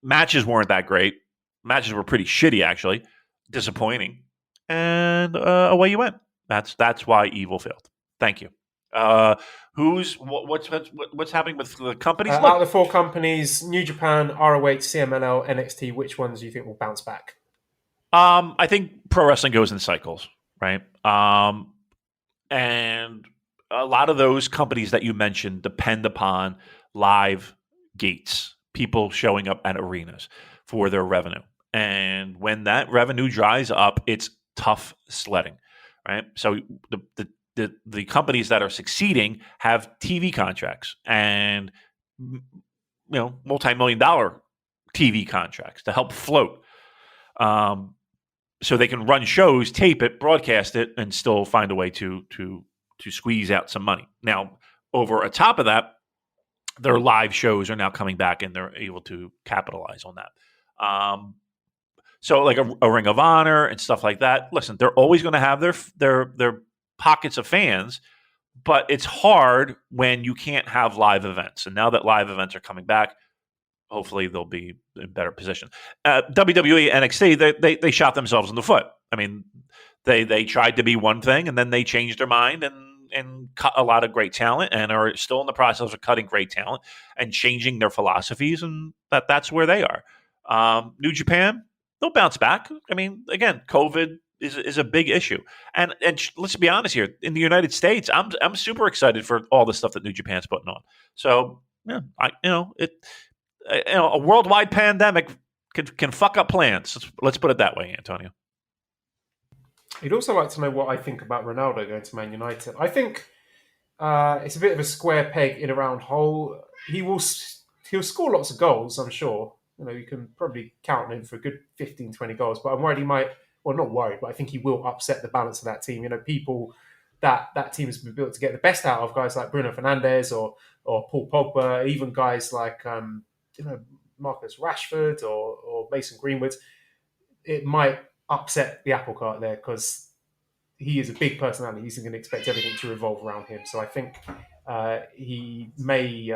Matches weren't that great. Matches were pretty shitty, actually. Disappointing. And away you went. That's why Evil failed. Thank you. What's happening with the companies? Out of the 4 companies, New Japan, ROH, CMLL, NXT, which ones do you think will bounce back? I think pro wrestling goes in cycles, right? And a lot of those companies that you mentioned depend upon live gates, people showing up at arenas for their revenue. And when that revenue dries up, it's tough sledding, right? So the companies that are succeeding have TV contracts and multi-million-dollar TV contracts to help float. So they can run shows, tape it, broadcast it, and still find a way to squeeze out some money. Now, over on top of that, their live shows are now coming back, and they're able to capitalize on that. So, like a Ring of Honor and stuff like that. Listen, they're always going to have their pockets of fans, but it's hard when you can't have live events. And now that live events are coming back, hopefully they'll be in better position. WWE, NXT, they shot themselves in the foot. I mean, they tried to be one thing, and then they changed their mind and cut a lot of great talent, and are still in the process of cutting great talent and changing their philosophies, and that's where they are. New Japan, they'll bounce back. I mean, again, COVID is a big issue, and let's be honest here. In the United States, I'm super excited for all the stuff that New Japan's putting on. So yeah, a worldwide pandemic can fuck up plans. Let's put it that way, Antonio. You'd also like to know what I think about Ronaldo going to Man United. I think it's a bit of a square peg in a round hole. He'll score lots of goals, I'm sure. You can probably count on him for a good 15, 20 goals. But I'm worried he might, well, not worried, but I think he will upset the balance of that team. People that team has been built to get the best out of, guys like Bruno Fernandes or Paul Pogba, even guys like Marcus Rashford or Mason Greenwood. It might upset the apple cart there because he is a big personality. He's going to expect everything to revolve around him. So I think he may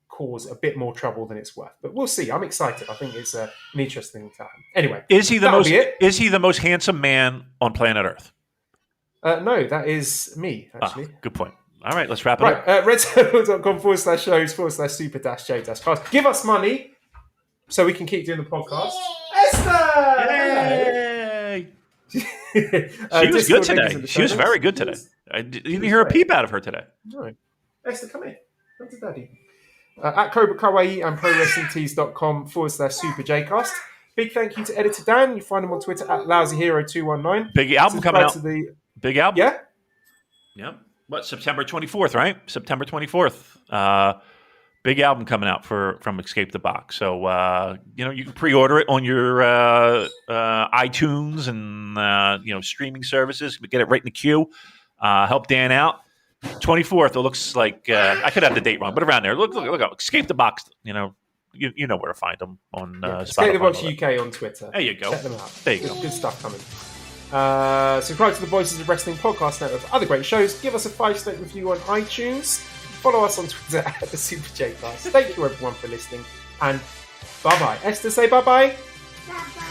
cause a bit more trouble than it's worth. But we'll see. I'm excited. I think it's an interesting time. Anyway, is he the most handsome man on planet Earth? No, that is me, actually. Good point. All right, let's wrap it up. redcircle.com/shows/super-j-cast. Give us money so we can keep doing the podcast. Esther! Yay! She was good today. She was very good today. I didn't hear a peep out of her today. No. Esther, come here. Come to Daddy. At Cobra Kawaii and ProWrestlingTees.com/SuperJcast. Big thank you to Editor Dan. You find him on Twitter at LousyHero219. Big album coming out. Big album? Yeah? Yep. What, September 24th, right? September 24th. Big album coming out from Escape the Box. So, you can pre-order it on your iTunes and, streaming services. Get it right in the queue. Help Dan out. 24th, it looks like, I could have the date wrong, but around there. Look up. Escape the Box, you know where to find them on Spotify. Escape the Box UK on Twitter. There you go. Check them out. There you go. Good stuff coming. Subscribe to the Voices of Wrestling podcast network for other great shows. Give us a 5-star review on iTunes. Follow us on Twitter at the Super J Cast. Thank you everyone for listening, and bye bye. Esther, say bye bye. Bye-bye.